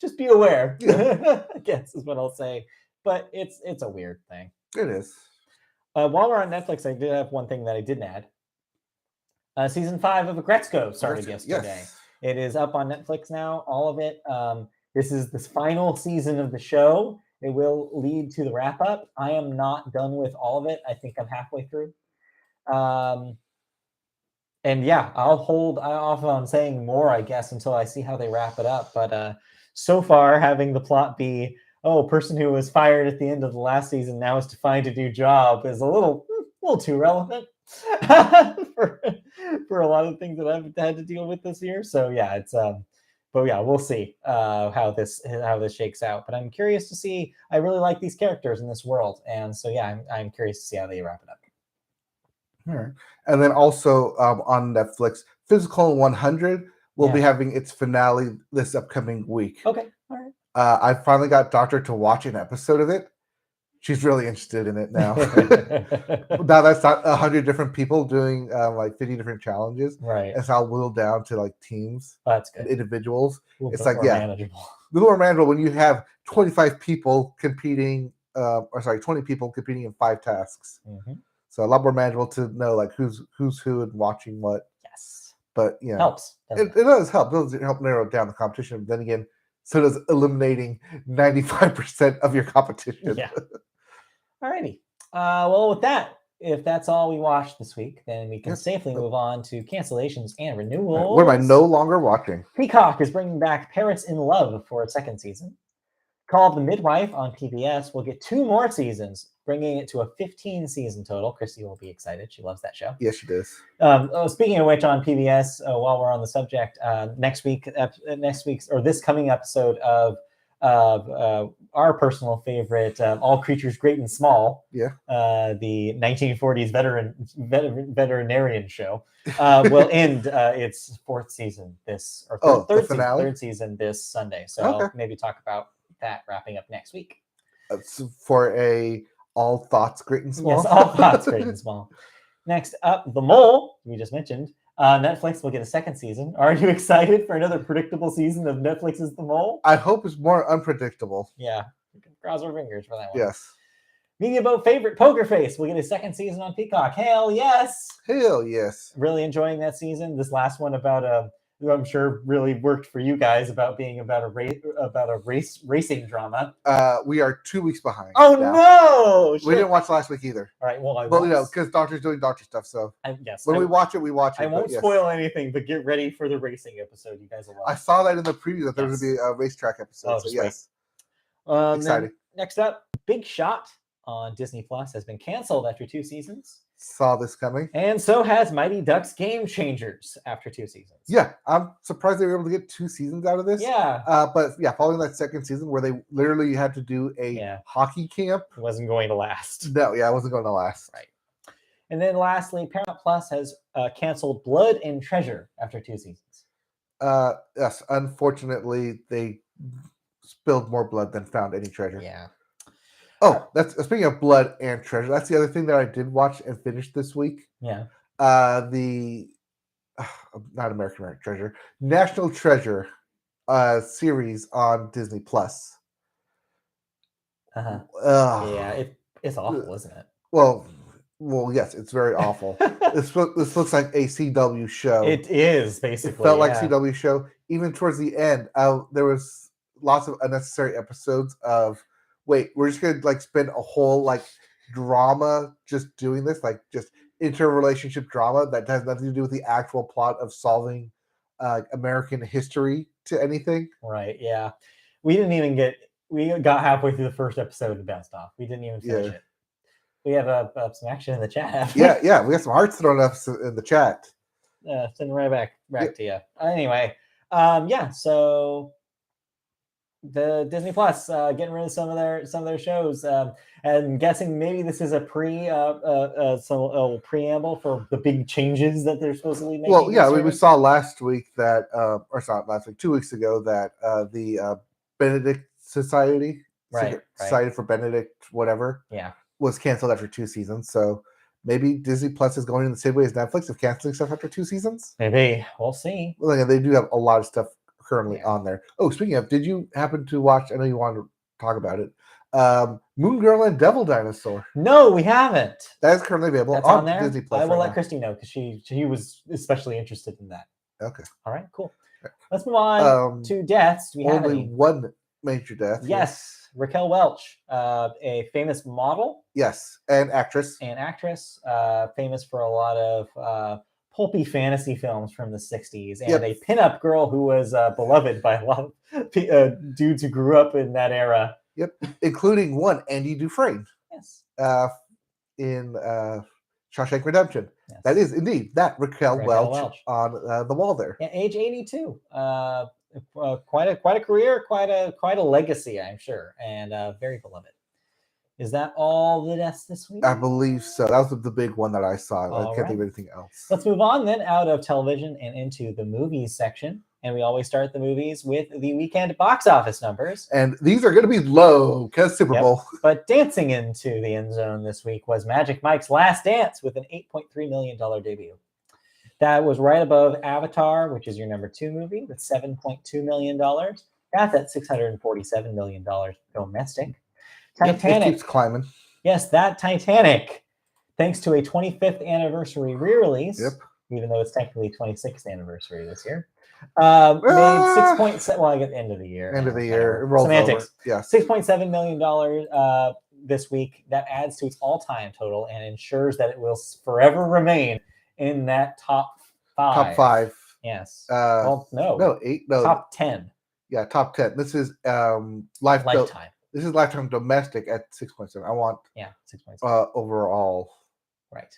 just be aware, I guess is what I'll say. But it's a weird thing. It is. While we're on Netflix, I did have one thing that I didn't add. Season 5 of Gretzko started yesterday. Yes. It is up on Netflix now, all of it. This is the final season of the show. It will lead to the wrap up. I am not done with all of it. I think I'm halfway through. And yeah, I'll hold off on saying more, I guess, until I see how they wrap it up. But so far, having the plot be, oh, person who was fired at the end of the last season now is to find a new job is a little too relevant for a lot of things that I've had to deal with this year. So yeah, it's but yeah, we'll see how this shakes out. But I'm curious to see. I really like these characters in this world, and so yeah, I'm curious to see how they wrap it up. All right. And then also on Netflix, Physical 100 will be having its finale this upcoming week. Okay. All right. I finally got Doctor to watch an episode of it. She's really interested in it now. Now that's not 100 different people doing like 50 different challenges. Right. It's all whittled down to like teams That's good. and individuals. It's like, manageable. A little more manageable when you have 25 people competing, 20 people competing in 5 tasks. Mm-hmm. So a lot more manageable to know like who's who and watching what. Yes. But you know, helps. It does help. It does help narrow down the competition. But then again, so does eliminating 95% of your competition. Yeah. Alrighty. Well, with that, if that's all we watched this week, then we can safely move on to cancellations and renewals. What am I no longer watching? Peacock is bringing back Parrots in Love for its 2nd season. Called The Midwife on PBS will get 2 more seasons, bringing it to a 15-season total. Christy will be excited. She loves that show. Yes, she does. Speaking of which, on PBS, while we're on the subject, this coming episode of our personal favorite, All Creatures Great and Small, the 1940s veterinarian show, will end its 4th season third season this Sunday. So I'll maybe talk about that wrapping up next week. For a All Thoughts Great and Small. Yes, All Thoughts Great and Small. Next up, The Mole, we just mentioned. Netflix will get a 2nd season. Are you excited for another predictable season of Netflix's The Mole? I hope it's more unpredictable. Yeah, we can cross our fingers for that one. Yes. Media Boat favorite, Poker Face, will get a 2nd season on Peacock. Hell yes! Hell yes. Really enjoying that season. This last one about I'm sure really worked for you guys about being about a racing drama. We are 2 weeks behind. Oh now. No! We didn't watch last week either. All right, well, because Doctor's doing Doctor stuff. So when we watch it. I won't spoil anything, but get ready for the racing episode. You guys will love. I saw that in the preview that there was going to be a racetrack episode. So yes, exciting. Next up, Big Shot on Disney Plus has been canceled after 2 seasons. Saw this coming. And so has Mighty Ducks Game Changers after 2 seasons. Yeah, I'm surprised they were able to get 2 seasons out of this. Yeah. But yeah, following that 2nd season where they literally had to do a hockey camp. It wasn't going to last. No, it wasn't going to last. Right. And then lastly, Paramount Plus has canceled Blood and Treasure after 2 seasons. Yes, unfortunately, they spilled more blood than found any treasure. Yeah. Oh, that's speaking of Blood and Treasure. That's the other thing that I did watch and finish this week. Yeah. The not American Treasure, National Treasure series on Disney Plus. Yeah, it's awful, isn't it? Well, yes, it's very awful. This looks like a CW show. It is basically. It felt like CW show. Even towards the end, there was lots of unnecessary episodes of. Wait, we're just gonna like spend a whole like drama just doing this, like just interrelationship drama that has nothing to do with the actual plot of solving American history to anything. Right. Yeah. We got halfway through the first episode and bounced off. We didn't even finish it. We have some action in the chat. Yeah. We have some hearts thrown up in the chat. Send right back to you. Anyway, so the Disney Plus getting rid of some of their shows, and I'm guessing maybe this is a preamble for the big changes that they're supposedly making. Well, yeah, we saw last week that, or not last week, 2 weeks ago that the Benedict Society, Society for Benedict, whatever, was canceled after 2 seasons. So maybe Disney Plus is going in the same way as Netflix of canceling stuff after 2 seasons. Maybe we'll see. Well, they do have a lot of stuff currently on there. Oh, speaking of, did you happen to watch? I know you wanted to talk about it. Moon Girl and Devil Dinosaur. No, we haven't. That is currently available on there? Disney Plus. I will let Christy know because she was especially interested in that. Okay. All right. Cool. Let's move on to deaths. Do we have Only any? one major death. Yes, Raquel Welch, a famous model Yes, and actress. and actress, famous for a lot of pulpy fantasy films from the 60s, and Yep. a pinup girl who was beloved by a lot of dudes who grew up in that era. Yep, including one Andy Dufresne Yes. in Shawshank Redemption. Yes. That is indeed that Raquel Welch on the wall there. Yeah, age 82. Quite a career, quite a legacy, I'm sure, and very beloved. Is that all the deaths this week? I believe so. That was the big one that I saw. I can't think of anything else. Let's move on then out of television and into the movies section. And we always start the movies with the weekend box office numbers. And these are going to be low because Super Bowl. But dancing into the end zone this week was Magic Mike's Last Dance with an $8.3 million debut. That was right above Avatar, which is your number 2 movie, with $7.2 million. That's at $647 million domestic. Titanic. It keeps climbing. Yes, that Titanic, thanks to a 25th anniversary re-release, even though it's technically 26th anniversary this year, made 6.7. Well, I get the end of the year. End of the year. It rolls semantics. Over. Yeah. $6.7 million this week. That adds to its all-time total and ensures that it will forever remain in that top 5. Top 5. Yes. No, 8. No. Top 10. Yeah, top 10. This is lifetime. This is lifetime domestic at 6.7. I want 6.7 overall. Right.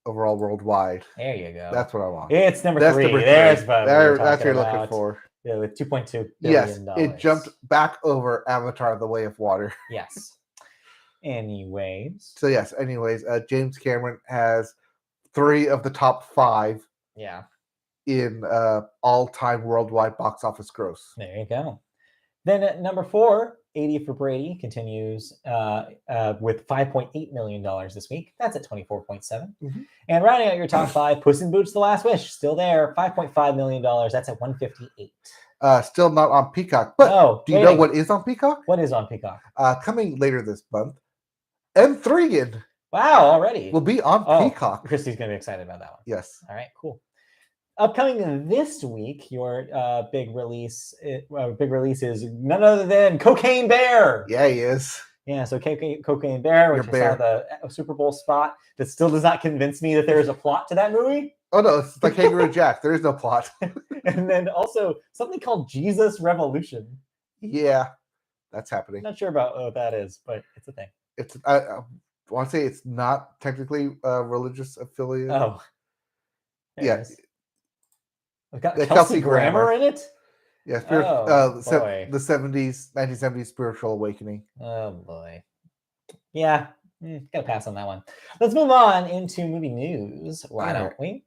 Overall worldwide. There you go. That's what I want. It's number 3. Number 3. There's that's what you're looking for. Yeah, with $2.2 billion. Yes, it jumped back over Avatar: The Way of Water. Yes. Anyways. So yes. Anyways, James Cameron has 3 of the top 5. Yeah. In all-time worldwide box office gross. There you go. Then at number 4, 80 for Brady continues with $5.8 million this week. That's at 24.7. Mm-hmm. And rounding out your top 5, Puss in Boots: The Last Wish, still there, $5.5 million. That's at 158. Still not on Peacock. But do you know what is on Peacock? What is on Peacock? Coming later this month, M3 Wow, already will be on Peacock. Christy's gonna be excited about that one. Yes. All right, cool. Upcoming this week, your big release is none other than Cocaine Bear. Yeah, he is. Yeah, so Cocaine Bear, which is the Super Bowl spot that still does not convince me that there is a plot to that movie. Oh no, it's like Kangaroo Jack. There is no plot. And then also something called Jesus Revolution. Yeah, that's happening. Not sure about what that is, but it's a thing. It's I want to say it's not technically religious affiliate. Oh, yeah. It's got Kelsey Grammer in it. Yeah, the 1970s spiritual awakening. Oh boy. Yeah, gotta pass on that one. Let's move on into movie news. Why don't we?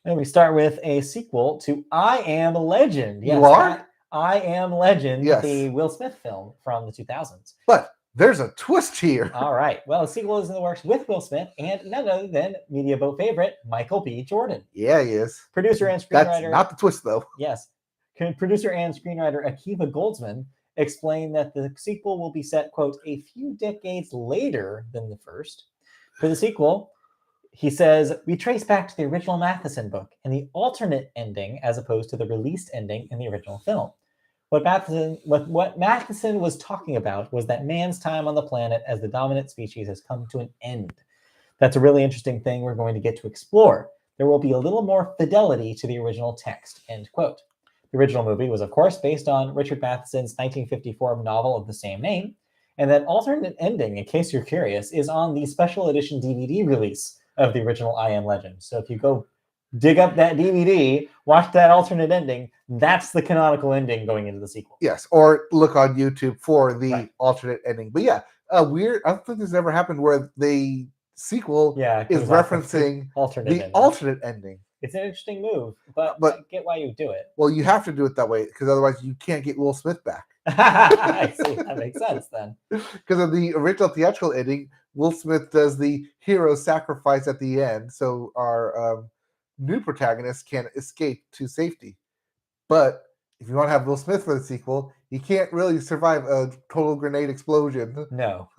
And we start with a sequel to I Am Legend. Yes, you are? I Am Legend, yes. The Will Smith film from the 2000s. But there's a twist here. All right. Well, a sequel is in the works with Will Smith and none other than Media Boat favorite Michael B. Jordan. Yeah, he is. Producer and screenwriter. That's not the twist, though. Yes. Producer and screenwriter Akiva Goldsman explained that the sequel will be set, quote, a few decades later than the first. For the sequel, he says, we trace back to the original Matheson book and the alternate ending as opposed to the released ending in the original film. What Matheson was talking about was that man's time on the planet as the dominant species has come to an end. That's a really interesting thing we're going to get to explore. There will be a little more fidelity to the original text, end quote. The original movie was, of course, based on Richard Matheson's 1954 novel of the same name, and that alternate ending, in case you're curious, is on the special edition DVD release of the original I Am Legend. So if you go dig up that DVD, watch that alternate ending, that's the canonical ending going into the sequel. Yes, or look on YouTube for the alternate ending. But yeah, weird. I don't think this ever happened where the sequel is referencing the alternate ending. It's an interesting move, but I get why you do it. Well, you have to do it that way because otherwise you can't get Will Smith back. I see. That makes sense then. Because of the original theatrical ending, Will Smith does the hero sacrifice at the end, so our new protagonist can escape to safety. But if you want to have Will Smith for the sequel, he can't really survive a total grenade explosion. No.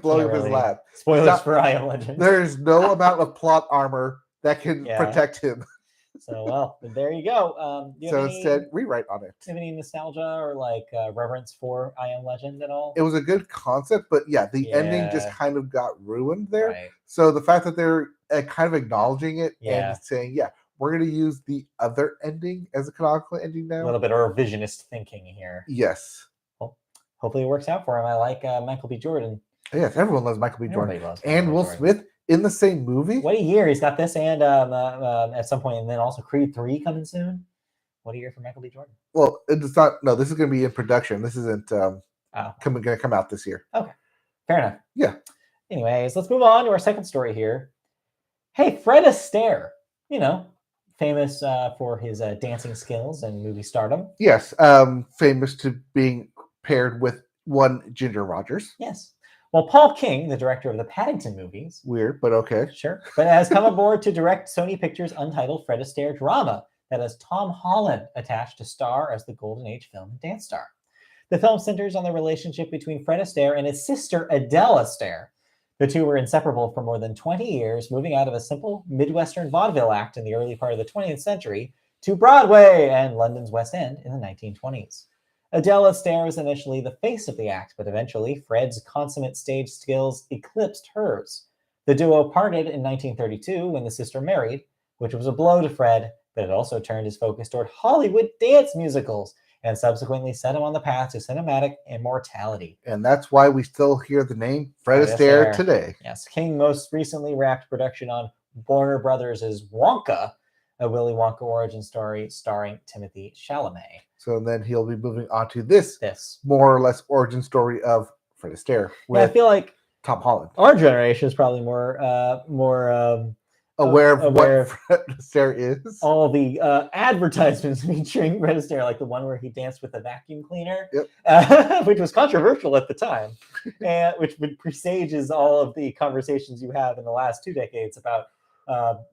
Blowing up his lab. Spoilers for I Am Legend. There's no amount of plot armor that can protect him. So, well, there you go. Do you So have any, instead, rewrite on it. have any nostalgia or like reverence for I Am Legend at all? It was a good concept, but yeah, the ending just Yeah. kind of got ruined there. Right. So the fact that they're kind of acknowledging it Yeah. and saying, yeah, we're going to use the other ending as a canonical ending A now. little bit of revisionist thinking here. Yes. Well, hopefully it works out for him. I like Michael B. Jordan. Yes, everyone loves Michael B. Jordan. Everybody loves And Michael B. Will Jordan. Smith in the same movie. What a year. He's got this and at some point, and then also Creed 3 coming soon. What a year for Michael B. Jordan. Well, it's not. No, this is going to be in production. This isn't going to come out this year. Okay. Fair enough. Yeah. Anyways, let's move on to our second story here. Hey, Fred Astaire, famous for his dancing skills and movie stardom. Yes, famous to being paired with one Ginger Rogers. Yes. Well, Paul King, the director of the Paddington movies. Weird, but okay. Sure. But has come aboard to direct Sony Pictures' untitled Fred Astaire drama that has Tom Holland attached to star as the Golden Age film and dance star. The film centers on the relationship between Fred Astaire and his sister Adele Astaire. The two were inseparable for more than 20 years, moving out of a simple Midwestern vaudeville act in the early part of the 20th century to Broadway and London's West End in the 1920s. Adele Astaire was initially the face of the act, but eventually Fred's consummate stage skills eclipsed hers. The duo parted in 1932 when the sister married, which was a blow to Fred, but it also turned his focus toward Hollywood dance musicals and subsequently set him on the path to cinematic immortality. And that's why we still hear the name Fred Astaire today. Yes, King most recently wrapped production on Warner Brothers' Wonka, a Willy Wonka origin story starring Timothée Chalamet. So then he'll be moving on to this more or less origin story of Fred Astaire. I feel like Tom Holland. Our generation is probably more aware of what Fred Astaire is. All the advertisements featuring Fred Astaire, like the one where he danced with a vacuum cleaner, which was controversial at the time, and which presages all of the conversations you have in the last 2 decades about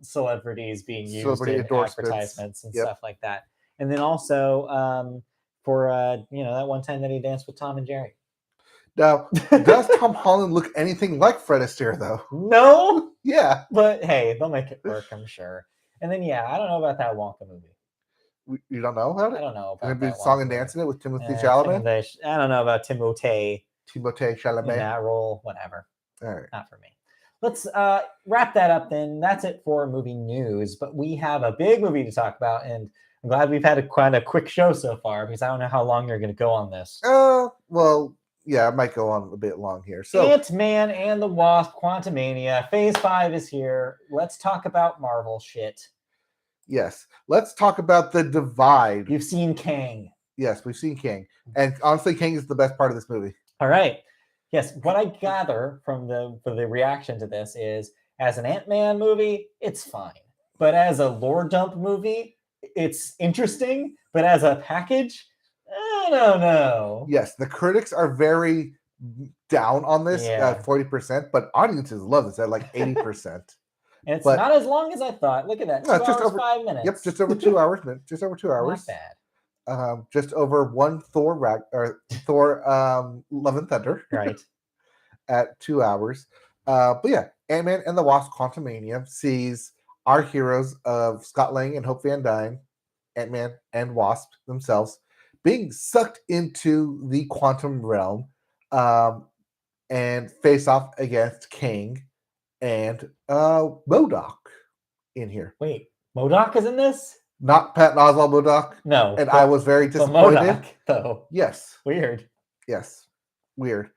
celebrities being used in advertisements and stuff like that. And then also for that one time that he danced with Tom and Jerry. Now, does Tom Holland look anything like Fred Astaire, though? No. Yeah. But hey, they'll make it work, I'm sure. And then, I don't know about that Wonka movie. You don't know about it? I don't know about Maybe that Song and Dancing it with Timothée Chalamet? I don't know about Timothée Chalamet. In that role, whatever. All right. Not for me. Let's wrap that up then. That's it for movie news. But we have a big movie to talk about, and I'm glad we've had quite a quick show so far because I don't know how long you're going to go on this. Well, yeah, I might go on a bit long here. So Ant-Man and the Wasp, Quantumania, Phase 5 is here. Let's talk about Marvel shit. Yes. Let's talk about the divide. You've seen Kang. Yes, we've seen Kang. And honestly, Kang is the best part of this movie. All right. Yes, what I gather from the reaction to this is, as an Ant-Man movie, it's fine. But as a lore dump movie, it's interesting. But as a package, I don't know. Yes, the critics are very down on this at 40%, but audiences love this at like 80%. And it's not as long as I thought. Look at that. 2 hours, over 5 minutes. Yep, just over 2 hours. Just over 2 hours. Not bad. Just over one Thor Love and Thunder. Right. At 2 hours. But yeah, Ant-Man and the Wasp Quantumania sees our heroes of Scott Lang and Hope Van Dyne, Ant-Man and Wasp themselves, being sucked into the quantum realm and face off against Kang and MODOK in here. Wait, MODOK is in this? Not Patton Oswalt MODOK. No. And I was very disappointed. MODOK, though. Yes. Weird. Yes. Weird.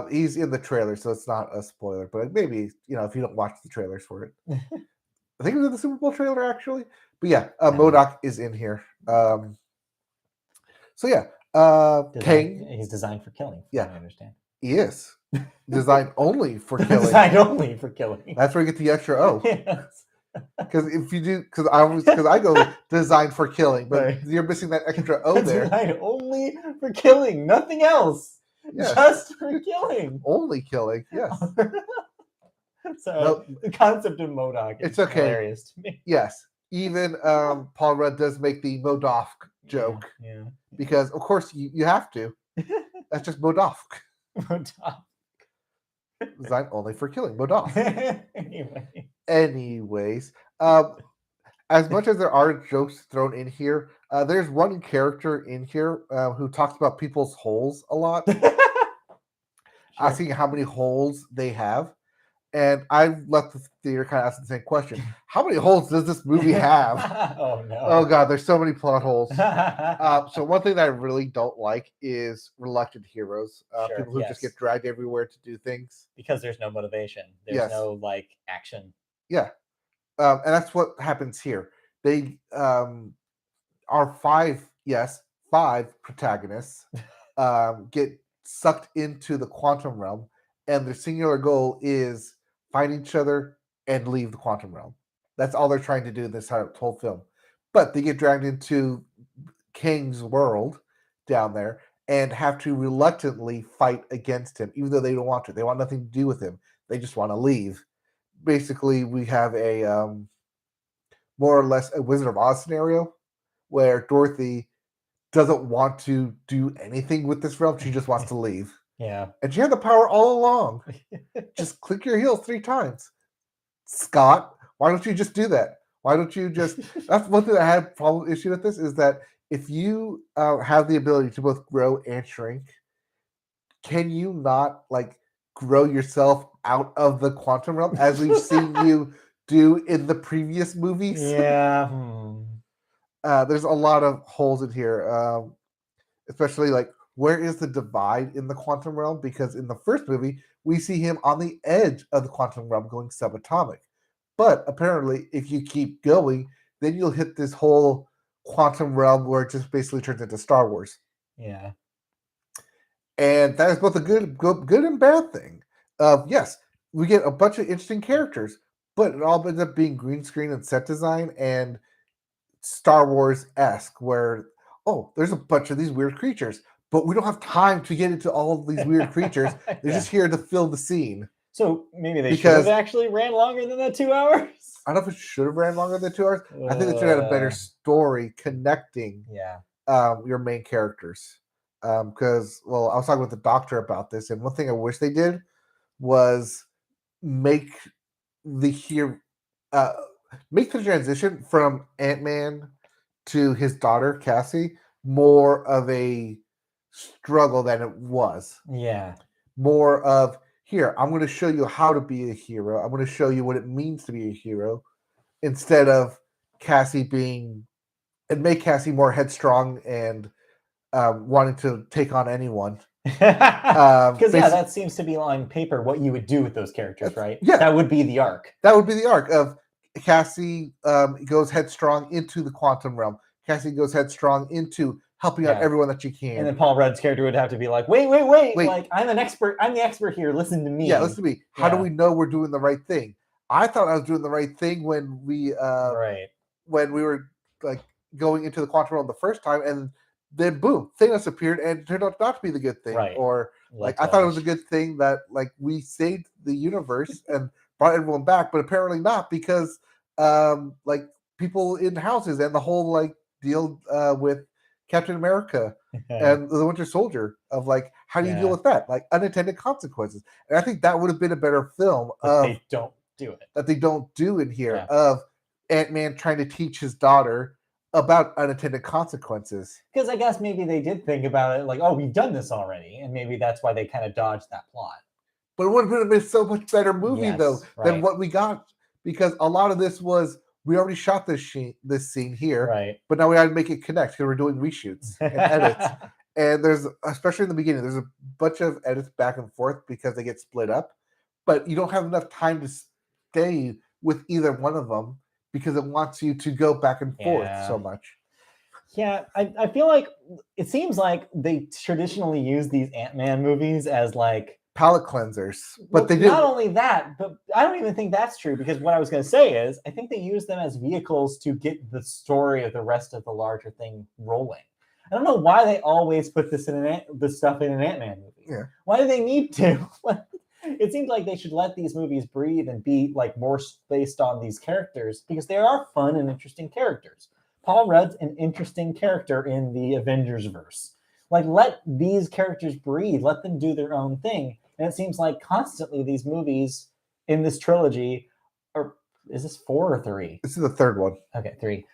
He's in the trailer, so it's not a spoiler, but maybe, if you don't watch the trailers for it. I think it was in the Super Bowl trailer, actually. But yeah, MODOK is in here. So yeah, Kang. He's designed for killing. Yeah, I understand. He is designed only for killing. Designed only for killing. That's where you get the extra O. Yes. Because if you do, because I go designed for killing, but you're missing that extra O there. Designed only for killing, nothing else. Yes. Just for killing. Only killing. Yes. So the concept of MODOK is hilarious to me. Yes. Even Paul Rudd does make the MODOK joke. Yeah. Because of course you have to. That's just MODOK. MODOK. Designed only for killing. MODOK. Anyways. Anyways. as much as there are jokes thrown in here, there's one character in here who talks about people's holes a lot, asking how many holes they have. And I left the theater kind of asking the same question: how many holes does this movie have? Oh no! Oh god, there's so many plot holes. So one thing that I really don't like is reluctant heroes, Sure, people who just get dragged everywhere to do things because there's no motivation. There's Yes. no like action. Yeah, and that's what happens here. They are five protagonists get sucked into the quantum realm, and their singular goal is find each other and leave the quantum realm. That's all they're trying to do in this whole film. But they get dragged into Kang's world down there and have to reluctantly fight against him, even though they don't want to. They want nothing to do with him. They just want to leave. Basically, we have a more or less a Wizard of Oz scenario where Dorothy doesn't want to do anything with this realm. She just wants to leave. Yeah. And she had the power all along. Just click your heels 3 times. Scott, why don't you just do that? Why don't you just... That's one thing I had problem issue with this, is that if you have the ability to both grow and shrink, can you not like grow yourself out of the quantum realm as we've seen you do in the previous movies? Yeah. There's a lot of holes in here, especially like where is the divide in the quantum realm? Because in the first movie, we see him on the edge of the quantum realm going subatomic. But apparently, if you keep going, then you'll hit this whole quantum realm where it just basically turns into Star Wars. Yeah. And that is both a good and bad thing. Yes, we get a bunch of interesting characters, but it all ends up being green screen and set design and Star Wars-esque, where, oh, there's a bunch of these weird creatures, but we don't have time to get into all of these weird creatures. They're just here to fill the scene. So maybe they should have actually ran longer than that 2 hours? I don't know if it should have ran longer than 2 hours. I think they should have had a better story connecting your main characters. Because, well, I was talking with the doctor about this, and one thing I wish they did was make the transition from Ant-Man to his daughter Cassie more of a struggle than it was. Yeah. More of, here, I'm going to show you how to be a hero. I'm going to show you what it means to be a hero, instead of Cassie and make Cassie more headstrong and wanting to take on anyone. Because that seems to be on paper what you would do with those characters, right? Yeah, that would be the arc. That would be the arc of Cassie goes headstrong into the quantum realm. Cassie goes headstrong into helping out everyone that she can. And then Paul Rudd's character would have to be like, wait. Like, I'm an expert. I'm the expert here. Listen to me. Yeah, listen to me. How do we know we're doing the right thing? I thought I was doing the right thing when we were like going into the quantum realm the first time, and then boom, Thanos appeared and it turned out not to be the good thing. Right. Or like I thought it was a good thing that like we saved the universe and brought everyone back, but apparently not, because like people in houses and the whole like deal with Captain America and the Winter Soldier of like, how do you deal with that? Like unintended consequences. And I think that would have been a better film they don't do it. That they don't do in here of Ant-Man trying to teach his daughter about unintended consequences. Because I guess maybe they did think about it like, oh, we've done this already, and maybe that's why they kind of dodged that plot. But it would have been so much better movie than what we got, because a lot of this was, we already shot this scene here, but now we got to make it connect because we're doing reshoots and edits. And there's, especially in the beginning, there's a bunch of edits back and forth because they get split up, but you don't have enough time to stay with either one of them because it wants you to go back and forth so much. Yeah, I feel like it seems like they traditionally use these Ant-Man movies as like palate cleansers, but they do not only that, but I don't even think that's true, because what I was going to say is I think they use them as vehicles to get the story of the rest of the larger thing rolling. I don't know why they always put this stuff in an Ant-Man movie. Yeah. Why do they need to? It seems like they should let these movies breathe and be like more based on these characters, because they are fun and interesting characters. Paul Rudd's an interesting character in the Avengers verse. Like, let these characters breathe, let them do their own thing. And it seems like constantly these movies in this trilogy are Is this 4 or 3? This is the third one. Okay, 3.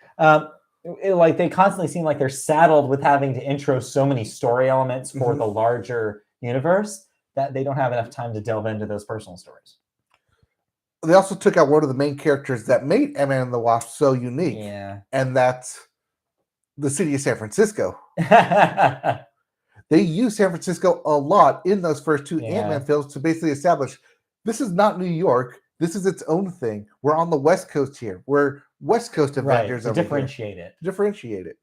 Like they constantly seem like they're saddled with having to intro so many story elements for Mhm. the larger universe that they don't have enough time to delve into those personal stories. They also took out one of the main characters that made Ant-Man and the Wasp so unique, Yeah. and that's the city of San Francisco. They use San Francisco a lot in those first 2 Yeah. Ant-Man films to basically establish this is not New York. This is its own thing. We're on the West Coast here. We're West Coast Right, Avengers to over differentiate it. here. Differentiate it.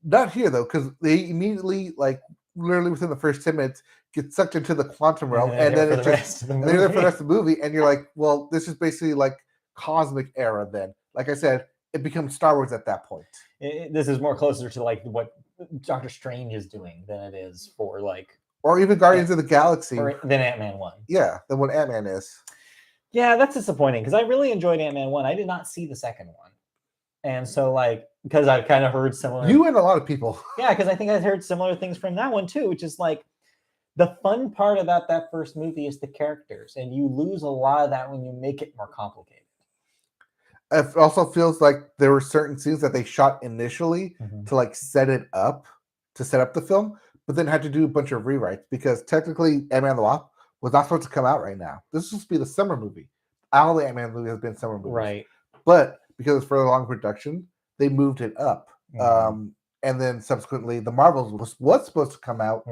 Not here though, because they immediately, like literally within the first 10 minutes, get sucked into the quantum realm, and then it's just they're there for the rest of the movie, and you're like, well, this is basically like cosmic era. Then, like I said, it becomes Star Wars at that point. This is more closer to like what Doctor Strange is doing than it is for like, or even Guardians of the Galaxy, than Ant-Man 1. Yeah, than what Ant-Man is. Yeah, that's disappointing because I really enjoyed Ant-Man 1. I did not see the second one, and so like because I've kind of heard similar. You and a lot of people. Yeah, because I think I've heard similar things from that one too, which is like the fun part about that first movie is the characters, and you lose a lot of that when you make it more complicated. It also feels like there were certain scenes that they shot initially to like set up the film, but then had to do a bunch of rewrites because technically Ant-Man and the Wasp was not supposed to come out right now. This was supposed to be the summer movie. All the Ant-Man movie has been summer movies. Right. But because it's further along production, they moved it up. And then subsequently the Marvels was supposed to come out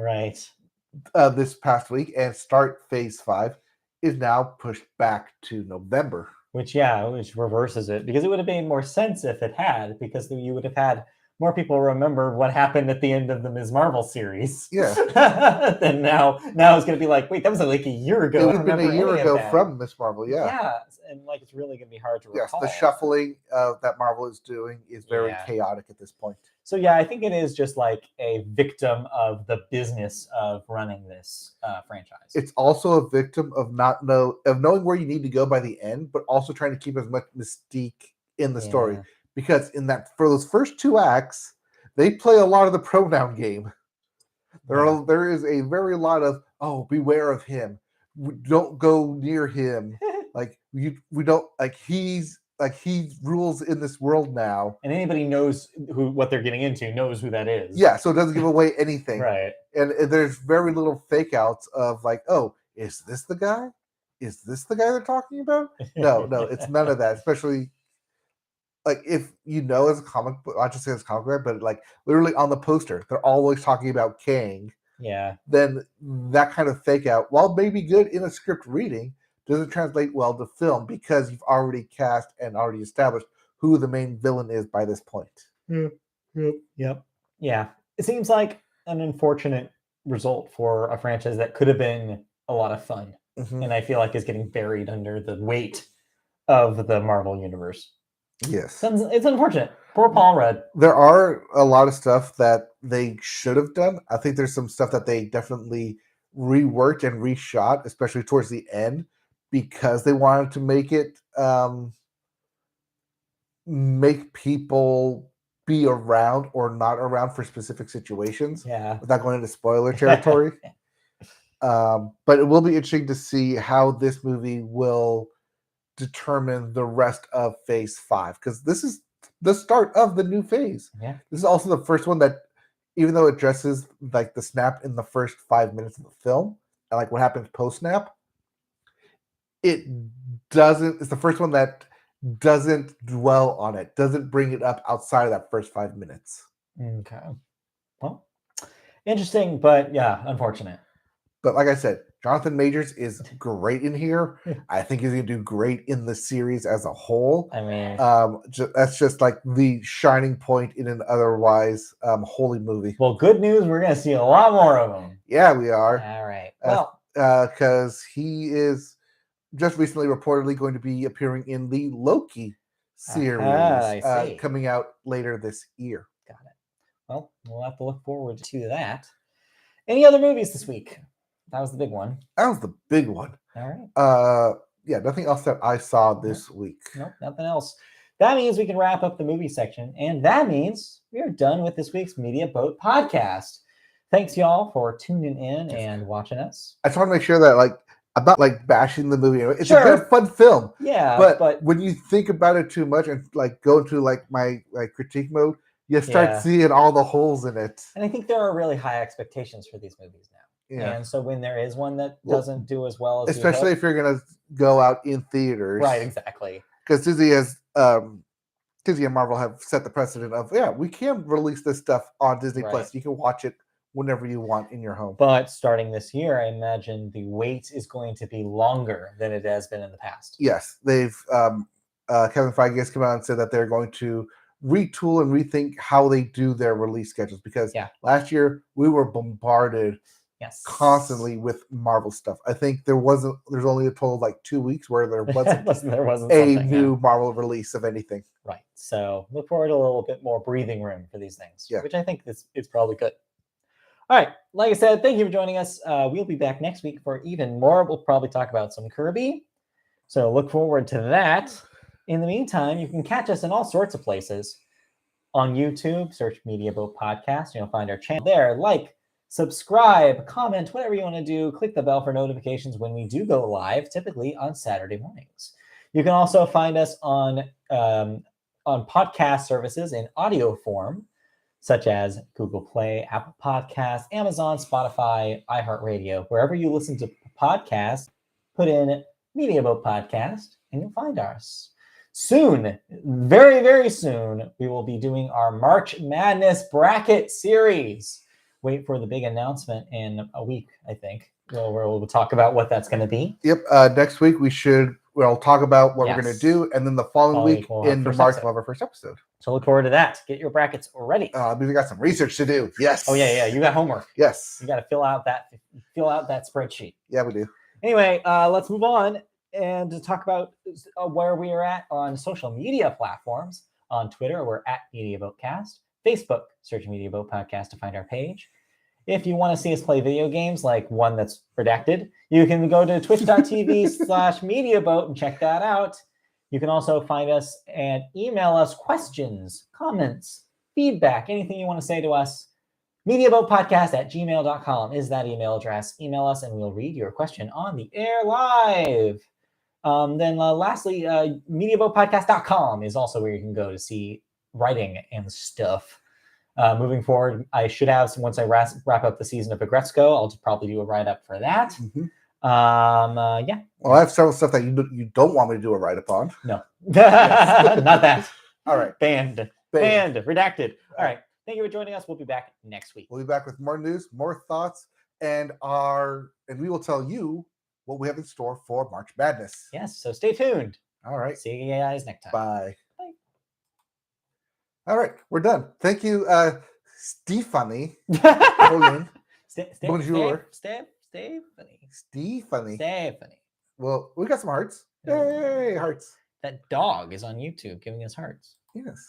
this past week and start phase 5 is now pushed back to November. Which reverses it because it would have made more sense if it had, because you would have had more people remember what happened at the end of the Ms. Marvel series. Yeah. Then now it's going to be like, wait, that was like a year ago. It would have been a year ago from Ms. Marvel, yeah. Yeah, and like it's really going to be hard to recall. Yes, the shuffling that Marvel is doing is very chaotic at this point. So yeah, I think it is just like a victim of the business of running this franchise. It's also a victim of knowing where you need to go by the end, but also trying to keep as much mystique in the story. Because for those first 2 acts, they play a lot of the pronoun game. There is a very lot of beware of him. We don't go near him. We don't he rules in this world now. And anybody knows what they're getting into, knows who that is. Yeah, so it doesn't give away anything. Right. And there's very little fake outs of like, is this the guy? Is this the guy they're talking about? No, it's none of that. Especially like if as a comic book, not just as a comic book, but like literally on the poster, they're always talking about Kang. Yeah. Then that kind of fake out, while maybe good in a script reading, doesn't translate well to film because you've already cast and already established who the main villain is by this point. Yep. Yeah. It seems like an unfortunate result for a franchise that could have been a lot of fun. And I feel like is getting buried under the weight of the Marvel universe. Yes. It's unfortunate. Poor Paul Rudd. There are a lot of stuff that they should have done. I think there's some stuff that they definitely reworked and reshot, especially towards the end, because they wanted to make it make people be around or not around for specific situations. Yeah. Without going into spoiler territory. But it will be interesting to see how this movie will determine the rest of phase 5, because this is the start of the new phase. Yeah. This is also the first one that, even though it addresses like the snap in the first 5 minutes of the film and like what happens post snap, it's the first one that doesn't dwell on it, doesn't bring it up outside of that first 5 minutes. Okay. Well, interesting, but yeah, unfortunate. But like I said, Jonathan Majors is great in here. I think he's going to do great in the series as a whole. I mean, that's just like the shining point in an otherwise holy movie. Well, good news. We're going to see a lot more of him. Yeah, we are. All right. Well, because he is just recently reportedly going to be appearing in the Loki series coming out later this year. Got it. Well, we'll have to look forward to that. Any other movies this week? That was the big one. That was the big one. All right. Yeah, nothing else that I saw this week. Nope, nothing else. That means we can wrap up the movie section, and that means we are done with this week's Media Boat podcast. Thanks, y'all, for tuning in and watching us. I just want to make sure that, like, I'm not like bashing the movie. It's Sure. a good, fun film. Yeah, But when you think about it too much and like go into like my like critique mode, you start Yeah. seeing all the holes in it. and I think there are really high expectations for these movies now. Yeah. And so when there is one that Well, doesn't do as well as especially if you're gonna go out in theaters, right, exactly. because Disney and Marvel have set the precedent of we can release this stuff on Disney Right. Plus. You can watch it whenever you want in your home. But starting this year, I imagine the wait is going to be longer than it has been in the past. Yes, they've Kevin Feige has come out and said that they're going to retool and rethink how they do their release schedules, because last year we were bombarded constantly with Marvel stuff. I think there's only a total of like 2 weeks where there wasn't a new Marvel release of anything. Right. So look forward to a little bit more breathing room for these things, which I think is probably good. All right. Like I said, thank you for joining us. We'll be back next week for even more. We'll probably talk about some Kirby. So look forward to that. In the meantime, you can catch us in all sorts of places. On YouTube, search Media Boat Podcast. You'll find our channel there. Like, subscribe, comment, whatever you want to do. Click the bell for notifications when we do go live, typically on Saturday mornings. You can also find us on podcast services in audio form, such as Google Play, Apple Podcasts, Amazon, Spotify, iHeartRadio. Wherever you listen to podcasts, put in Media Boat Podcast, and you'll find us. Soon, very, very soon, we will be doing our March Madness bracket series. Wait for the big announcement in a week, I think. We'll talk about what that's going to be. Yep. Next week we'll talk about what we're going to do, and then the following week in March we'll have our first episode. So look forward to that. Get your brackets ready. We got some research to do. Yes. Oh yeah. You got homework. Yes. You got to fill out that spreadsheet. Yeah, we do. Anyway, let's move on and to talk about where we are at on social media platforms. On Twitter, we're at MediaBoatCast. Facebook, search Media Boat Podcast to find our page. If you want to see us play video games, like one that's redacted, you can go to twitch.tv/MediaBoat and check that out. You can also find us and email us questions, comments, feedback, anything you want to say to us. MediaBoatPodcast@gmail.com is that email address. Email us and we'll read your question on the air live. Lastly, MediaBoatPodcast.com is also where you can go to see writing and stuff. Moving forward, I should have once I wrap up the season of Agretzko, I'll probably do a write-up for that. Mm-hmm. Well, I have several stuff that you don't want me to do a write-up on. No. Not that. All right. Banned. Redacted. All right. Thank you for joining us. We'll be back next week. We'll be back with more news, more thoughts, and we will tell you what we have in store for March Madness. Yes, so stay tuned. All right. See you guys next time. Bye. All right, we're done. Thank you, Stephanie. Bonjour. Stephanie. Well, we got some hearts. Yay, hearts. That dog is on YouTube giving us hearts. Yes.